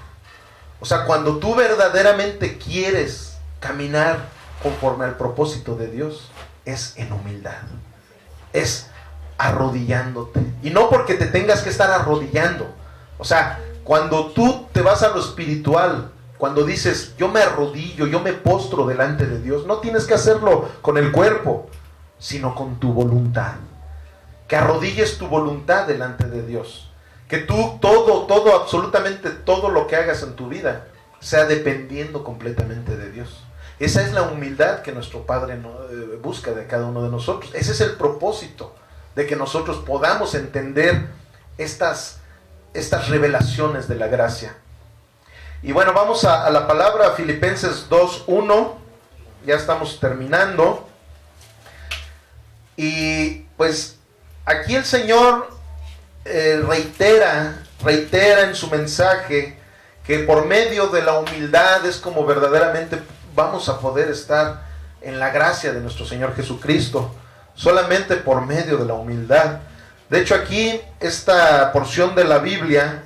O sea, cuando tú verdaderamente quieres caminar conforme al propósito de Dios, es en humildad, es arrodillándote. Y no porque te tengas que estar arrodillando. O sea, cuando tú te vas a lo espiritual, cuando dices: yo me arrodillo, yo me postro delante de Dios, no tienes que hacerlo con el cuerpo, sino con tu voluntad. Que arrodilles tu voluntad delante de Dios. Que tú absolutamente todo lo que hagas en tu vida sea dependiendo completamente de Dios. Esa es la humildad que nuestro Padre busca de cada uno de nosotros. Ese es el propósito de que nosotros podamos entender estas revelaciones de la gracia. Y bueno, vamos a la palabra, Filipenses 2:1. Ya estamos terminando. Y pues aquí el Señor reitera en su mensaje que por medio de la humildad es como verdaderamente vamos a poder estar en la gracia de nuestro Señor Jesucristo, solamente por medio de la humildad. De hecho, aquí esta porción de la Biblia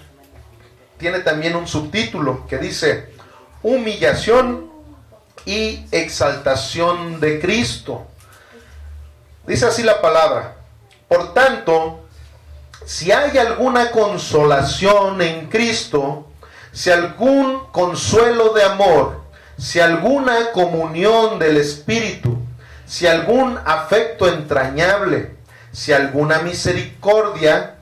tiene también un subtítulo que dice: humillación y exaltación de Cristo. Dice así la palabra: por tanto, si hay alguna consolación en Cristo, si algún consuelo de amor, si alguna comunión del Espíritu, si algún afecto entrañable, si alguna misericordia,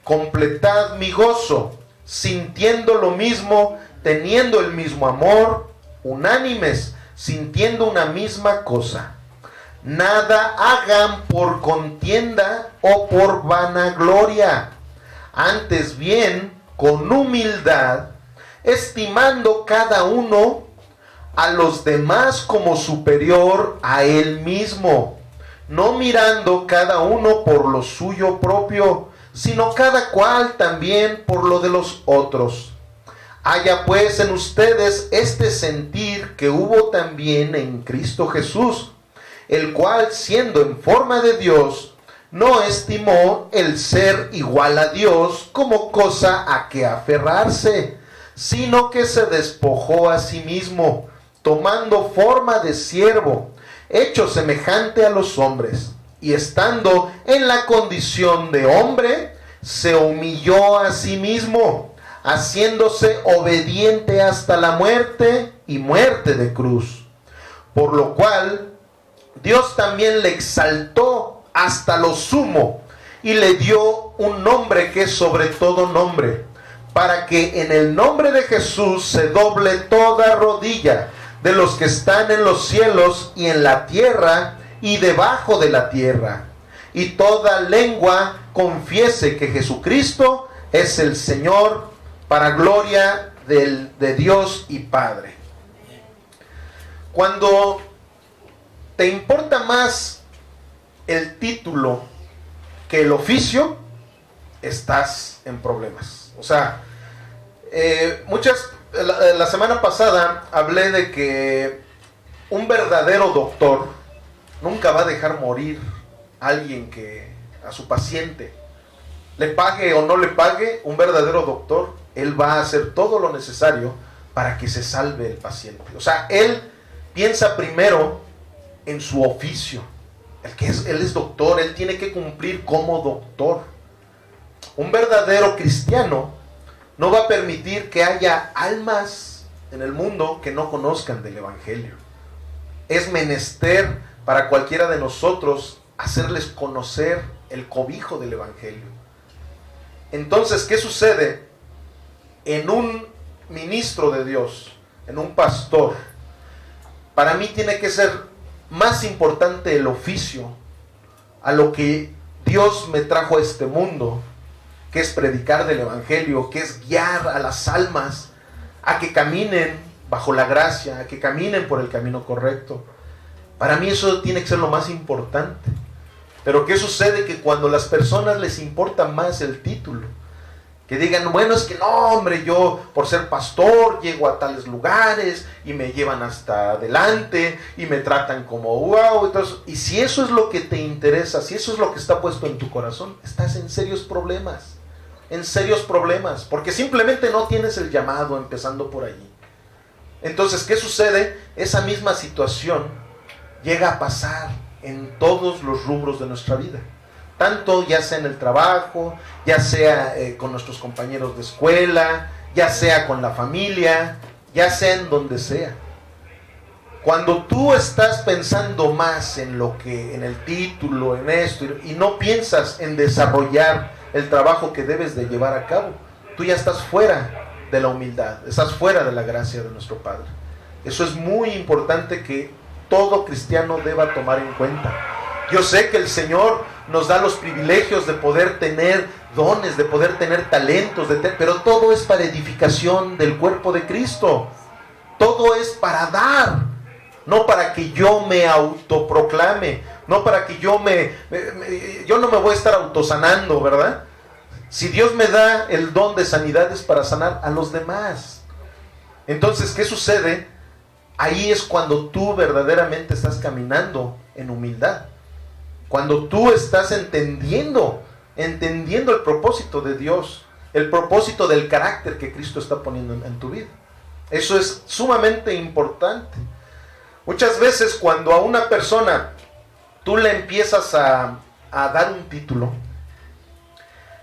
completad mi gozo, sintiendo lo mismo, teniendo el mismo amor, unánimes, sintiendo una misma cosa. Nada hagan por contienda o por vanagloria, antes bien con humildad, estimando cada uno a los demás como superior a él mismo, no mirando cada uno por lo suyo propio, sino cada cual también por lo de los otros. Haya pues en ustedes este sentir que hubo también en Cristo Jesús, el cual, siendo en forma de Dios, no estimó el ser igual a Dios como cosa a que aferrarse, sino que se despojó a sí mismo, tomando forma de siervo, hecho semejante a los hombres, y estando en la condición de hombre, se humilló a sí mismo, haciéndose obediente hasta la muerte y muerte de cruz. Por lo cual, Dios también le exaltó hasta lo sumo, y le dio un nombre que es sobre todo nombre, para que en el nombre de Jesús se doble toda rodilla de los que están en los cielos y en la tierra y debajo de la tierra, y toda lengua confiese que Jesucristo es el Señor, para gloria de Dios y Padre. Cuando te importa más el título que el oficio, estás en problemas. O sea, la semana pasada hablé de que un verdadero doctor nunca va a dejar morir a alguien a su paciente. Le pague o no le pague, un verdadero doctor, él va a hacer todo lo necesario para que se salve el paciente. O sea, él piensa primero en su oficio. Él es doctor, él tiene que cumplir como doctor. Un verdadero cristiano no va a permitir que haya almas en el mundo que no conozcan del Evangelio. Es menester para cualquiera de nosotros hacerles conocer el cobijo del Evangelio. Entonces, ¿qué sucede en un ministro de Dios, en un pastor? Para mí tiene que ser más importante el oficio a lo que Dios me trajo a este mundo, que es predicar del Evangelio, que es guiar a las almas a que caminen bajo la gracia, a que caminen por el camino correcto. Para mí eso tiene que ser lo más importante. Pero ¿qué sucede? Que cuando a las personas les importa más el título, que digan, bueno, es que no, hombre, yo por ser pastor llego a tales lugares y me llevan hasta adelante y me tratan como wow. Entonces, y si eso es lo que te interesa, si eso es lo que está puesto en tu corazón, estás en serios problemas, porque simplemente no tienes el llamado, empezando por allí. Entonces, ¿qué sucede? Esa misma situación llega a pasar en todos los rubros de nuestra vida. Tanto ya sea en el trabajo, ya sea con nuestros compañeros de escuela, ya sea con la familia, ya sea en donde sea. Cuando tú estás pensando más en el título, en esto, y no piensas en desarrollar el trabajo que debes de llevar a cabo, tú ya estás fuera de la humildad, estás fuera de la gracia de nuestro Padre. Eso es muy importante que todo cristiano deba tomar en cuenta. Yo sé que el Señor nos da los privilegios de poder tener dones, de poder tener talentos, pero todo es para edificación del cuerpo de Cristo. Todo es para dar, no para que yo me autoproclame, no para que yo no me voy a estar autosanando, ¿verdad? Si Dios me da el don de sanidad es para sanar a los demás. Entonces, ¿qué sucede? Ahí es cuando tú verdaderamente estás caminando en humildad. Cuando tú estás entendiendo el propósito de Dios, el propósito del carácter que Cristo está poniendo en tu vida. Eso es sumamente importante. Muchas veces cuando a una persona tú le empiezas a dar un título,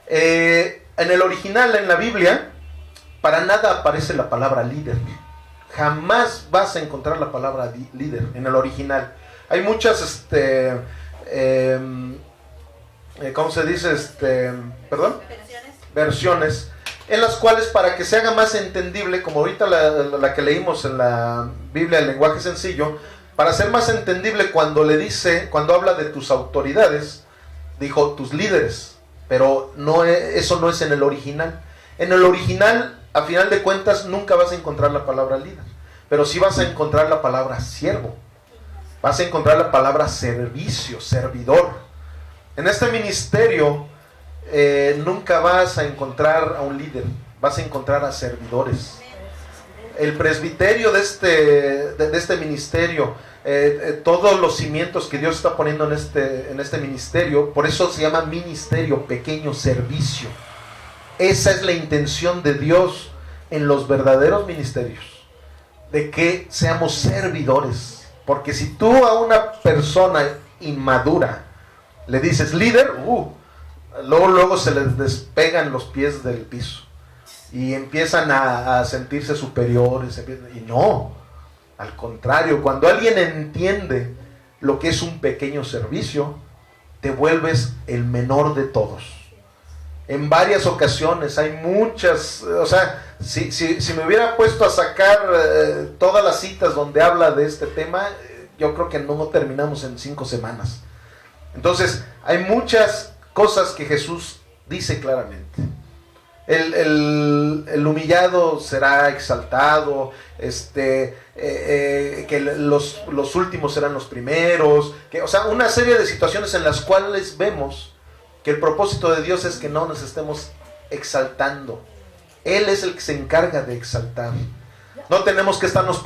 en el original, en la Biblia, para nada aparece la palabra líder. Jamás vas a encontrar la palabra líder en el original. Hay muchas ¿cómo se dice? Versiones en las cuales, para que se haga más entendible, como ahorita la que leímos en la Biblia, el lenguaje sencillo, para ser más entendible, cuando habla de tus autoridades, dijo tus líderes, pero eso no es en el original. En el original, a final de cuentas, nunca vas a encontrar la palabra líder, pero sí vas a encontrar la palabra siervo. Vas a encontrar la palabra servicio, servidor. En este ministerio nunca vas a encontrar a un líder, vas a encontrar a servidores. El presbiterio de este ministerio, todos los cimientos que Dios está poniendo en este ministerio, por eso se llama ministerio, pequeño servicio. Esa es la intención de Dios, en los verdaderos ministerios, de que seamos servidores. Porque si tú a una persona inmadura le dices líder, luego se les despegan los pies del piso y empiezan a sentirse superiores. Y no, al contrario, cuando alguien entiende lo que es un pequeño servicio, te vuelves el menor de todos. En varias ocasiones hay muchas, o sea, si me hubiera puesto a sacar todas las citas donde habla de este tema, yo creo que no terminamos en 5 semanas. Entonces, hay muchas cosas que Jesús dice claramente. El humillado será exaltado, que los últimos serán los primeros, o sea, una serie de situaciones en las cuales vemos que el propósito de Dios es que no nos estemos exaltando. Él es el que se encarga de exaltar. No tenemos que estarnos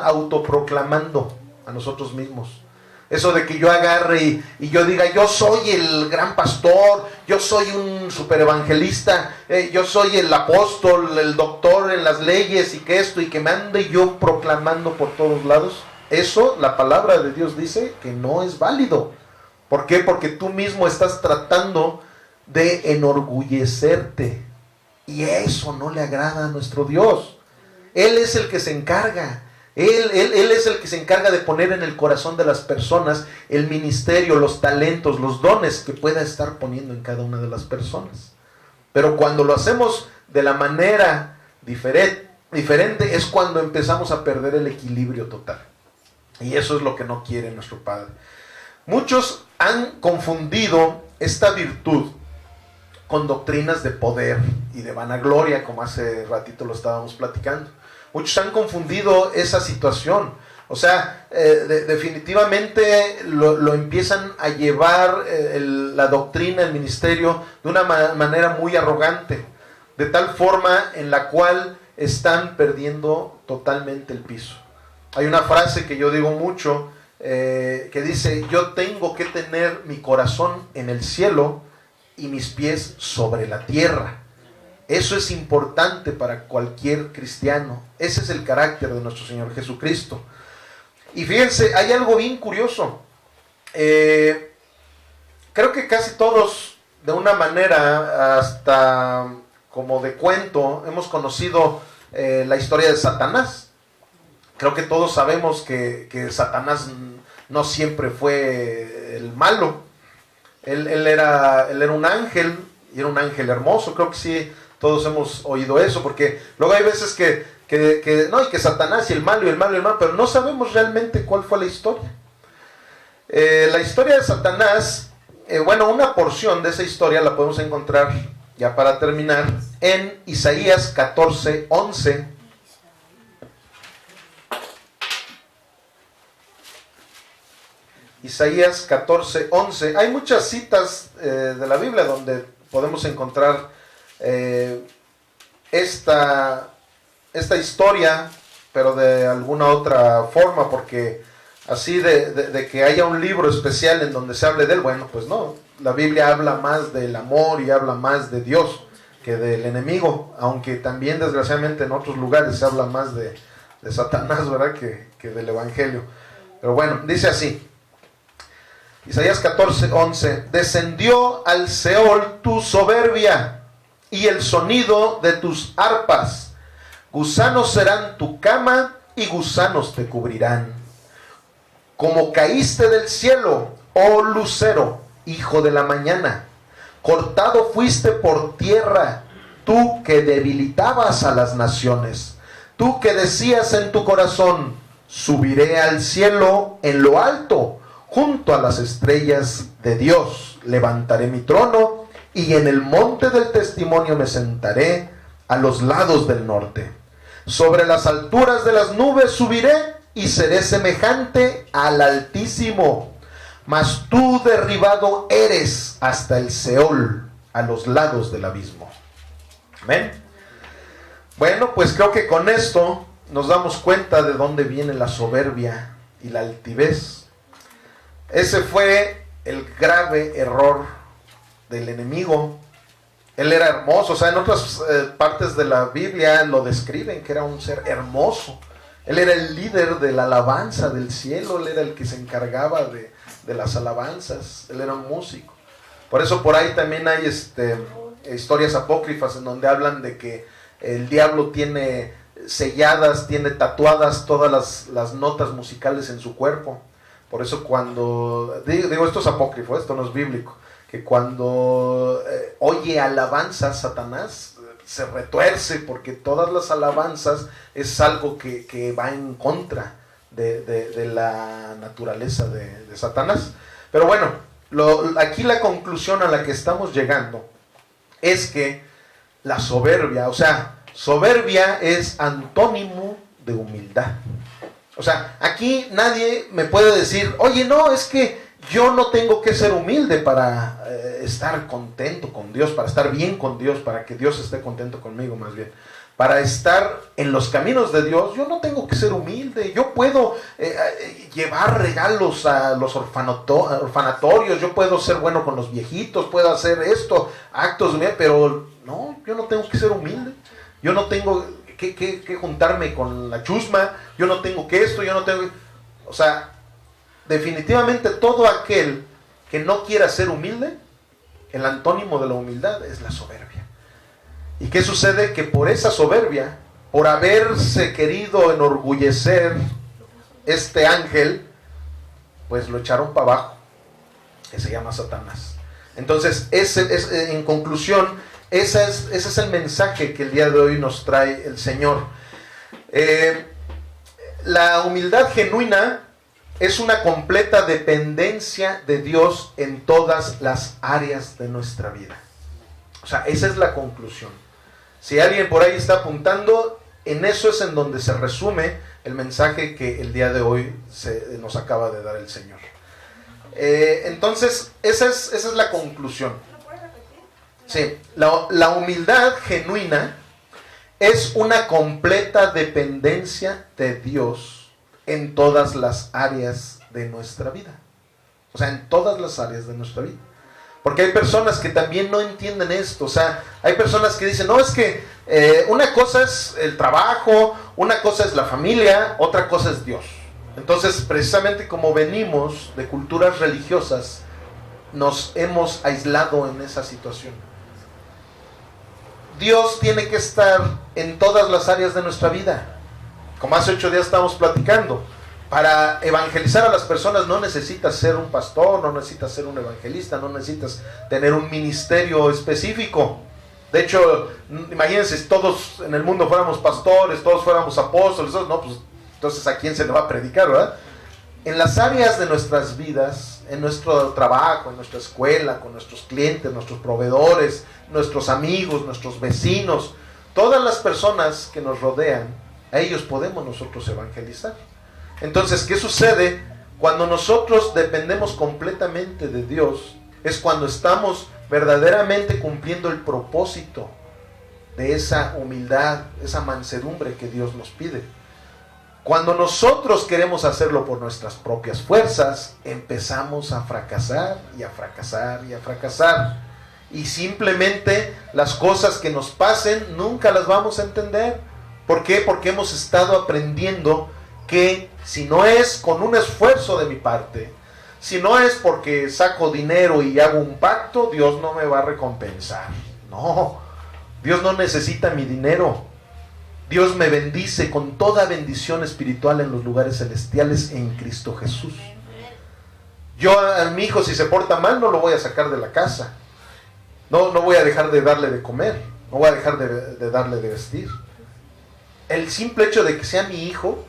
autoproclamando a nosotros mismos. Eso de que yo agarre y yo diga, yo soy el gran pastor, yo soy un super evangelista, yo soy el apóstol, el doctor en las leyes y que esto, y que me ande yo proclamando por todos lados. Eso, la palabra de Dios dice que no es válido. ¿Por qué? Porque tú mismo estás tratando de enorgullecerte, y eso no le agrada a nuestro Dios. Él es el que se encarga. Él es el que se encarga de poner en el corazón de las personas el ministerio, los talentos, los dones que pueda estar poniendo en cada una de las personas. Pero cuando lo hacemos de la manera diferente es cuando empezamos a perder el equilibrio total. Y eso es lo que no quiere nuestro Padre. Muchos han confundido esta virtud con doctrinas de poder y de vanagloria, como hace ratito lo estábamos platicando. Muchos han confundido esa situación. O sea, definitivamente lo empiezan a llevar la doctrina, el ministerio, de una manera muy arrogante, de tal forma en la cual están perdiendo totalmente el piso. Hay una frase que yo digo mucho, que dice: yo tengo que tener mi corazón en el cielo y mis pies sobre la tierra. Eso es importante para cualquier cristiano. Ese es el carácter de nuestro Señor Jesucristo. Y fíjense, hay algo bien curioso. Creo que casi todos, de una manera hasta como de cuento, hemos conocido la historia de Satanás. Creo que todos sabemos que Satanás no siempre fue el malo. Él era un ángel, y era un ángel hermoso. Creo que sí, todos hemos oído eso, porque luego hay veces que Satanás y el malo, pero no sabemos realmente cuál fue la historia. La historia de Satanás, una porción de esa historia la podemos encontrar, ya para terminar, en Isaías 14:11. Isaías 14:11. Hay muchas citas de la Biblia donde podemos encontrar esta historia, pero de alguna otra forma, porque así de que haya un libro especial en donde se hable de él, bueno, pues no. La Biblia habla más del amor y habla más de Dios que del enemigo, aunque también desgraciadamente en otros lugares se habla más de Satanás, ¿verdad?, que del Evangelio. Pero bueno, dice así, Isaías 14:11: descendió al Seol tu soberbia y el sonido de tus arpas. Gusanos serán tu cama y gusanos te cubrirán. Como caíste del cielo, oh lucero, hijo de la mañana. Cortado fuiste por tierra, tú que debilitabas a las naciones. Tú que decías en tu corazón: subiré al cielo en lo alto, junto a las estrellas de Dios. Levantaré mi trono y en el monte del testimonio me sentaré a los lados del norte. Sobre las alturas de las nubes subiré y seré semejante al Altísimo. Mas tú derribado eres hasta el Seol, a los lados del abismo. ¿Ven? Bueno, pues creo que con esto nos damos cuenta de dónde viene la soberbia y la altivez. Ese fue el grave error del enemigo, Él era hermoso, o sea, en otras partes de la Biblia lo describen que era un ser hermoso. Él era el líder de la alabanza del cielo, él era el que se encargaba de las alabanzas, él era un músico. Por eso por ahí también hay historias apócrifas en donde hablan de que el diablo tiene selladas, tiene tatuadas todas las notas musicales en su cuerpo. Por eso cuando, digo esto es apócrifo, esto no es bíblico, que cuando oye alabanzas, Satanás se retuerce, porque todas las alabanzas es algo que va en contra de la naturaleza de Satanás. Pero bueno, aquí la conclusión a la que estamos llegando es que la soberbia, o sea, soberbia es antónimo de humildad. O sea, aquí nadie me puede decir, oye, no, es que yo no tengo que ser humilde para estar contento con Dios, para estar bien con Dios, para que Dios esté contento conmigo más bien. Para estar en los caminos de Dios, yo no tengo que ser humilde. Yo puedo llevar regalos a los orfanatorios, yo puedo ser bueno con los viejitos, puedo hacer esto, actos de... Pero no, yo no tengo que ser humilde. Yo no tengo que juntarme con la chusma, yo no tengo que esto, yo no tengo... O sea, definitivamente todo aquel que no quiera ser humilde, el antónimo de la humildad es la soberbia. ¿Y qué sucede? Que por esa soberbia, por haberse querido enorgullecer este ángel, pues lo echaron para abajo, que se llama Satanás. Entonces, en conclusión, ese es el mensaje que el día de hoy nos trae el Señor. La humildad genuina es una completa dependencia de Dios en todas las áreas de nuestra vida. O sea, esa es la conclusión. Si alguien por ahí está apuntando, en eso es en donde se resume el mensaje que el día de hoy nos acaba de dar el Señor. Entonces, esa es la conclusión. Sí, la humildad genuina es una completa dependencia de Dios en todas las áreas de nuestra vida. O sea, en todas las áreas de nuestra vida. Porque hay personas que también no entienden esto. O sea, hay personas que dicen, no, es que una cosa es el trabajo, una cosa es la familia, otra cosa es Dios. Entonces, precisamente como venimos de culturas religiosas, nos hemos aislado en esa situación. Dios tiene que estar en todas las áreas de nuestra vida. Como hace 8 días estábamos platicando, para evangelizar a las personas no necesitas ser un pastor, no necesitas ser un evangelista, no necesitas tener un ministerio específico. De hecho, imagínense, si todos en el mundo fuéramos pastores, todos fuéramos apóstoles, no, pues entonces ¿a quién se le va a predicar, verdad? En las áreas de nuestras vidas, en nuestro trabajo, en nuestra escuela, con nuestros clientes, nuestros proveedores, nuestros amigos, nuestros vecinos, todas las personas que nos rodean, a ellos podemos nosotros evangelizar. Entonces, ¿qué sucede? Cuando nosotros dependemos completamente de Dios, es cuando estamos verdaderamente cumpliendo el propósito de esa humildad, esa mansedumbre que Dios nos pide. Cuando nosotros queremos hacerlo por nuestras propias fuerzas, empezamos a fracasar y a fracasar y a fracasar. Y simplemente las cosas que nos pasen nunca las vamos a entender. ¿Por qué? Porque hemos estado aprendiendo que si no es con un esfuerzo de mi parte, si no es porque saco dinero y hago un pacto, Dios no me va a recompensar. No, Dios no necesita mi dinero. Dios me bendice con toda bendición espiritual en los lugares celestiales en Cristo Jesús. Yo a mi hijo, si se porta mal, no lo voy a sacar de la casa. No voy a dejar de darle de comer. No voy a dejar de darle de vestir. El simple hecho de que sea mi hijo,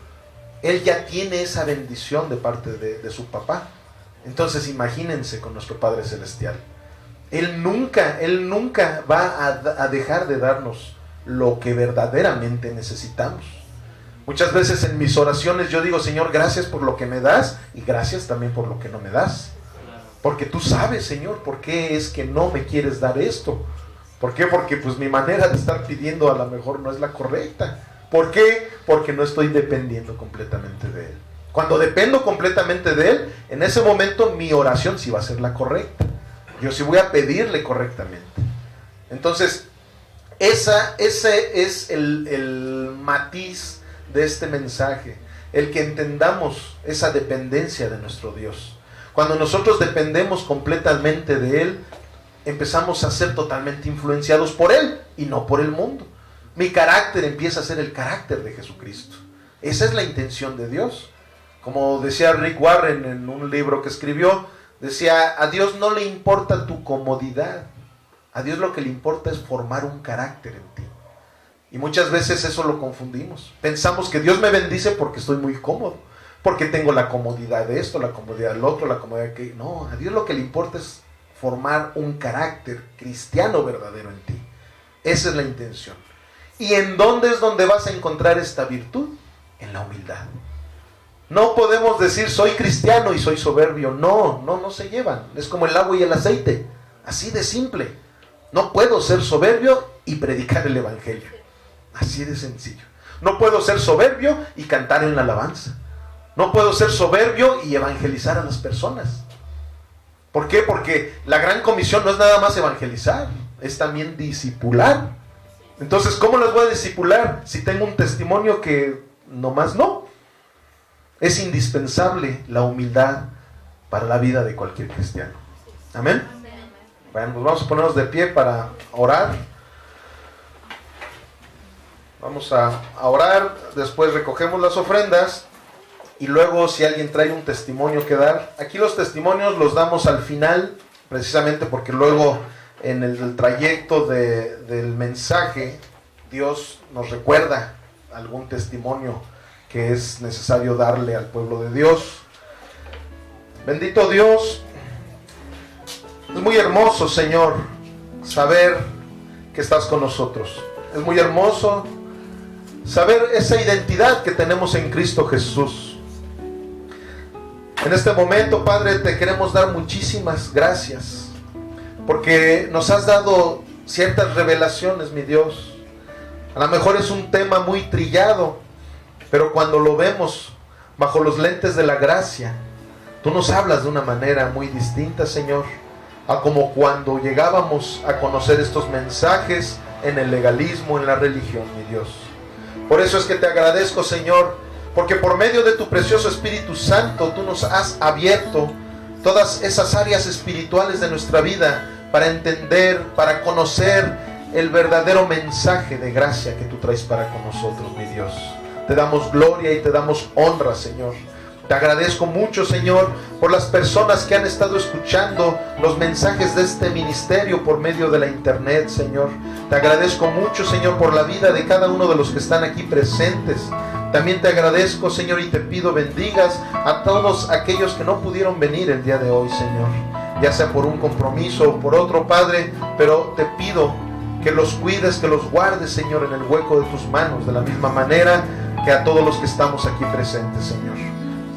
él ya tiene esa bendición de parte de su papá. Entonces imagínense con nuestro Padre Celestial. Él nunca va a dejar de darnos lo que verdaderamente necesitamos. Muchas veces en mis oraciones yo digo, Señor, gracias por lo que me das y gracias también por lo que no me das. Porque tú sabes, Señor, por qué es que no me quieres dar esto. ¿Por qué? Porque pues mi manera de estar pidiendo a lo mejor no es la correcta. ¿Por qué? Porque no estoy dependiendo completamente de Él. Cuando dependo completamente de Él, en ese momento mi oración sí va a ser la correcta. Yo sí voy a pedirle correctamente. Entonces, ese es el matiz de este mensaje, el que entendamos esa dependencia de nuestro Dios. Cuando nosotros dependemos completamente de Él, empezamos a ser totalmente influenciados por Él y no por el mundo. Mi carácter empieza a ser el carácter de Jesucristo. Esa es la intención de Dios. Como decía Rick Warren en un libro que escribió, decía, a Dios no le importa tu comodidad. A Dios lo que le importa es formar un carácter en ti. Y muchas veces eso lo confundimos. Pensamos que Dios me bendice porque estoy muy cómodo, porque tengo la comodidad de esto, la comodidad del otro, la comodidad de aquello. No, a Dios lo que le importa es formar un carácter cristiano verdadero en ti. Esa es la intención. ¿Y en dónde es donde vas a encontrar esta virtud? En la humildad. No podemos decir soy cristiano y soy soberbio. No se llevan. Es como el agua y el aceite. Así de simple. No puedo ser soberbio y predicar el evangelio. Así de sencillo. No puedo ser soberbio y cantar en la alabanza. No puedo ser soberbio y evangelizar a las personas. ¿Por qué? Porque la gran comisión no es nada más evangelizar, es también discipular. Entonces, ¿cómo las voy a discipular si tengo un testimonio que nomás no? Es indispensable la humildad para la vida de cualquier cristiano. Amén. Bueno, pues vamos a ponernos de pie para orar. Vamos a orar, después recogemos las ofrendas y luego si alguien trae un testimonio que dar. Aquí los testimonios los damos al final, precisamente porque luego en el trayecto del mensaje Dios nos recuerda algún testimonio que es necesario darle al pueblo de Dios. Bendito Dios, es muy hermoso, Señor, saber que estás con nosotros. Es muy hermoso saber esa identidad que tenemos en Cristo Jesús. En este momento, Padre, te queremos dar muchísimas gracias porque nos has dado ciertas revelaciones, mi Dios. A lo mejor es un tema muy trillado, pero cuando lo vemos bajo los lentes de la gracia, tú nos hablas de una manera muy distinta, Señor, a como cuando llegábamos a conocer estos mensajes en el legalismo, en la religión, mi Dios. Por eso es que te agradezco, Señor, porque por medio de tu precioso Espíritu Santo tú nos has abierto todas esas áreas espirituales de nuestra vida para entender, para conocer el verdadero mensaje de gracia que tú traes para con nosotros, mi Dios. Te damos gloria y te damos honra, Señor. Te agradezco mucho, Señor, por las personas que han estado escuchando los mensajes de este ministerio por medio de la internet, Señor. Te agradezco mucho, Señor, por la vida de cada uno de los que están aquí presentes. También te agradezco, Señor, y te pido bendigas a todos aquellos que no pudieron venir el día de hoy, Señor. Ya sea por un compromiso o por otro, Padre, pero te pido que los cuides, que los guardes, Señor, en el hueco de tus manos, de la misma manera que a todos los que estamos aquí presentes, Señor.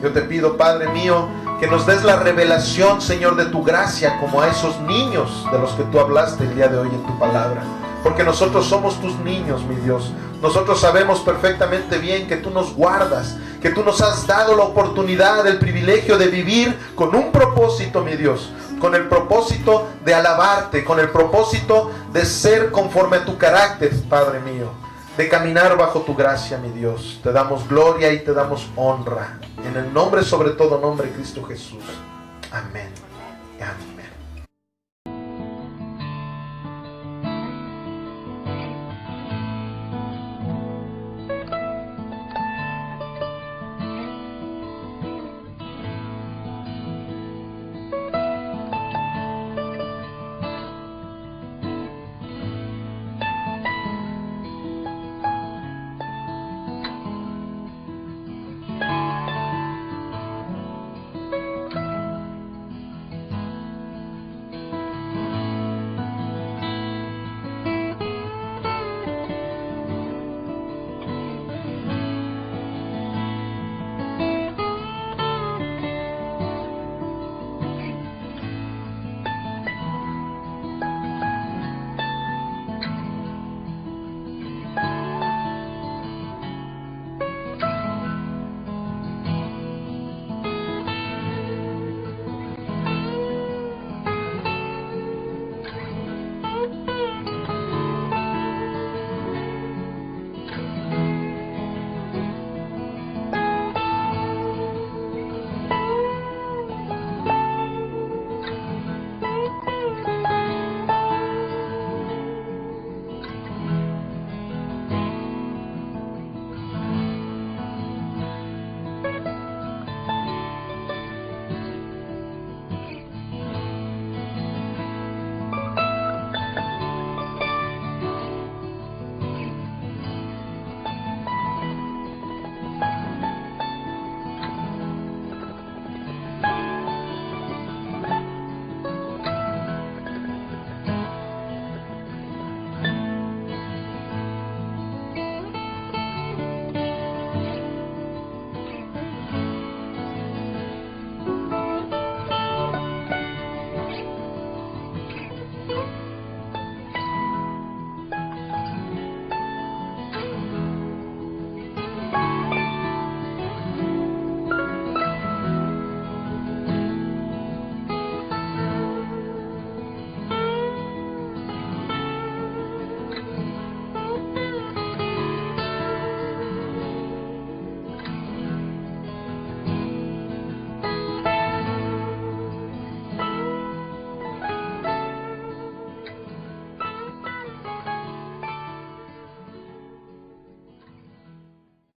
Yo te pido, Padre mío, que nos des la revelación, Señor, de tu gracia, como a esos niños de los que tú hablaste el día de hoy en tu palabra. Porque nosotros somos tus niños, mi Dios. Nosotros sabemos perfectamente bien que tú nos guardas, que tú nos has dado la oportunidad, el privilegio de vivir con un propósito, mi Dios. Con el propósito de alabarte, con el propósito de ser conforme a tu carácter, Padre mío. De caminar bajo tu gracia, mi Dios. Te damos gloria y te damos honra. En el nombre, sobre todo nombre, de Cristo Jesús. Amén.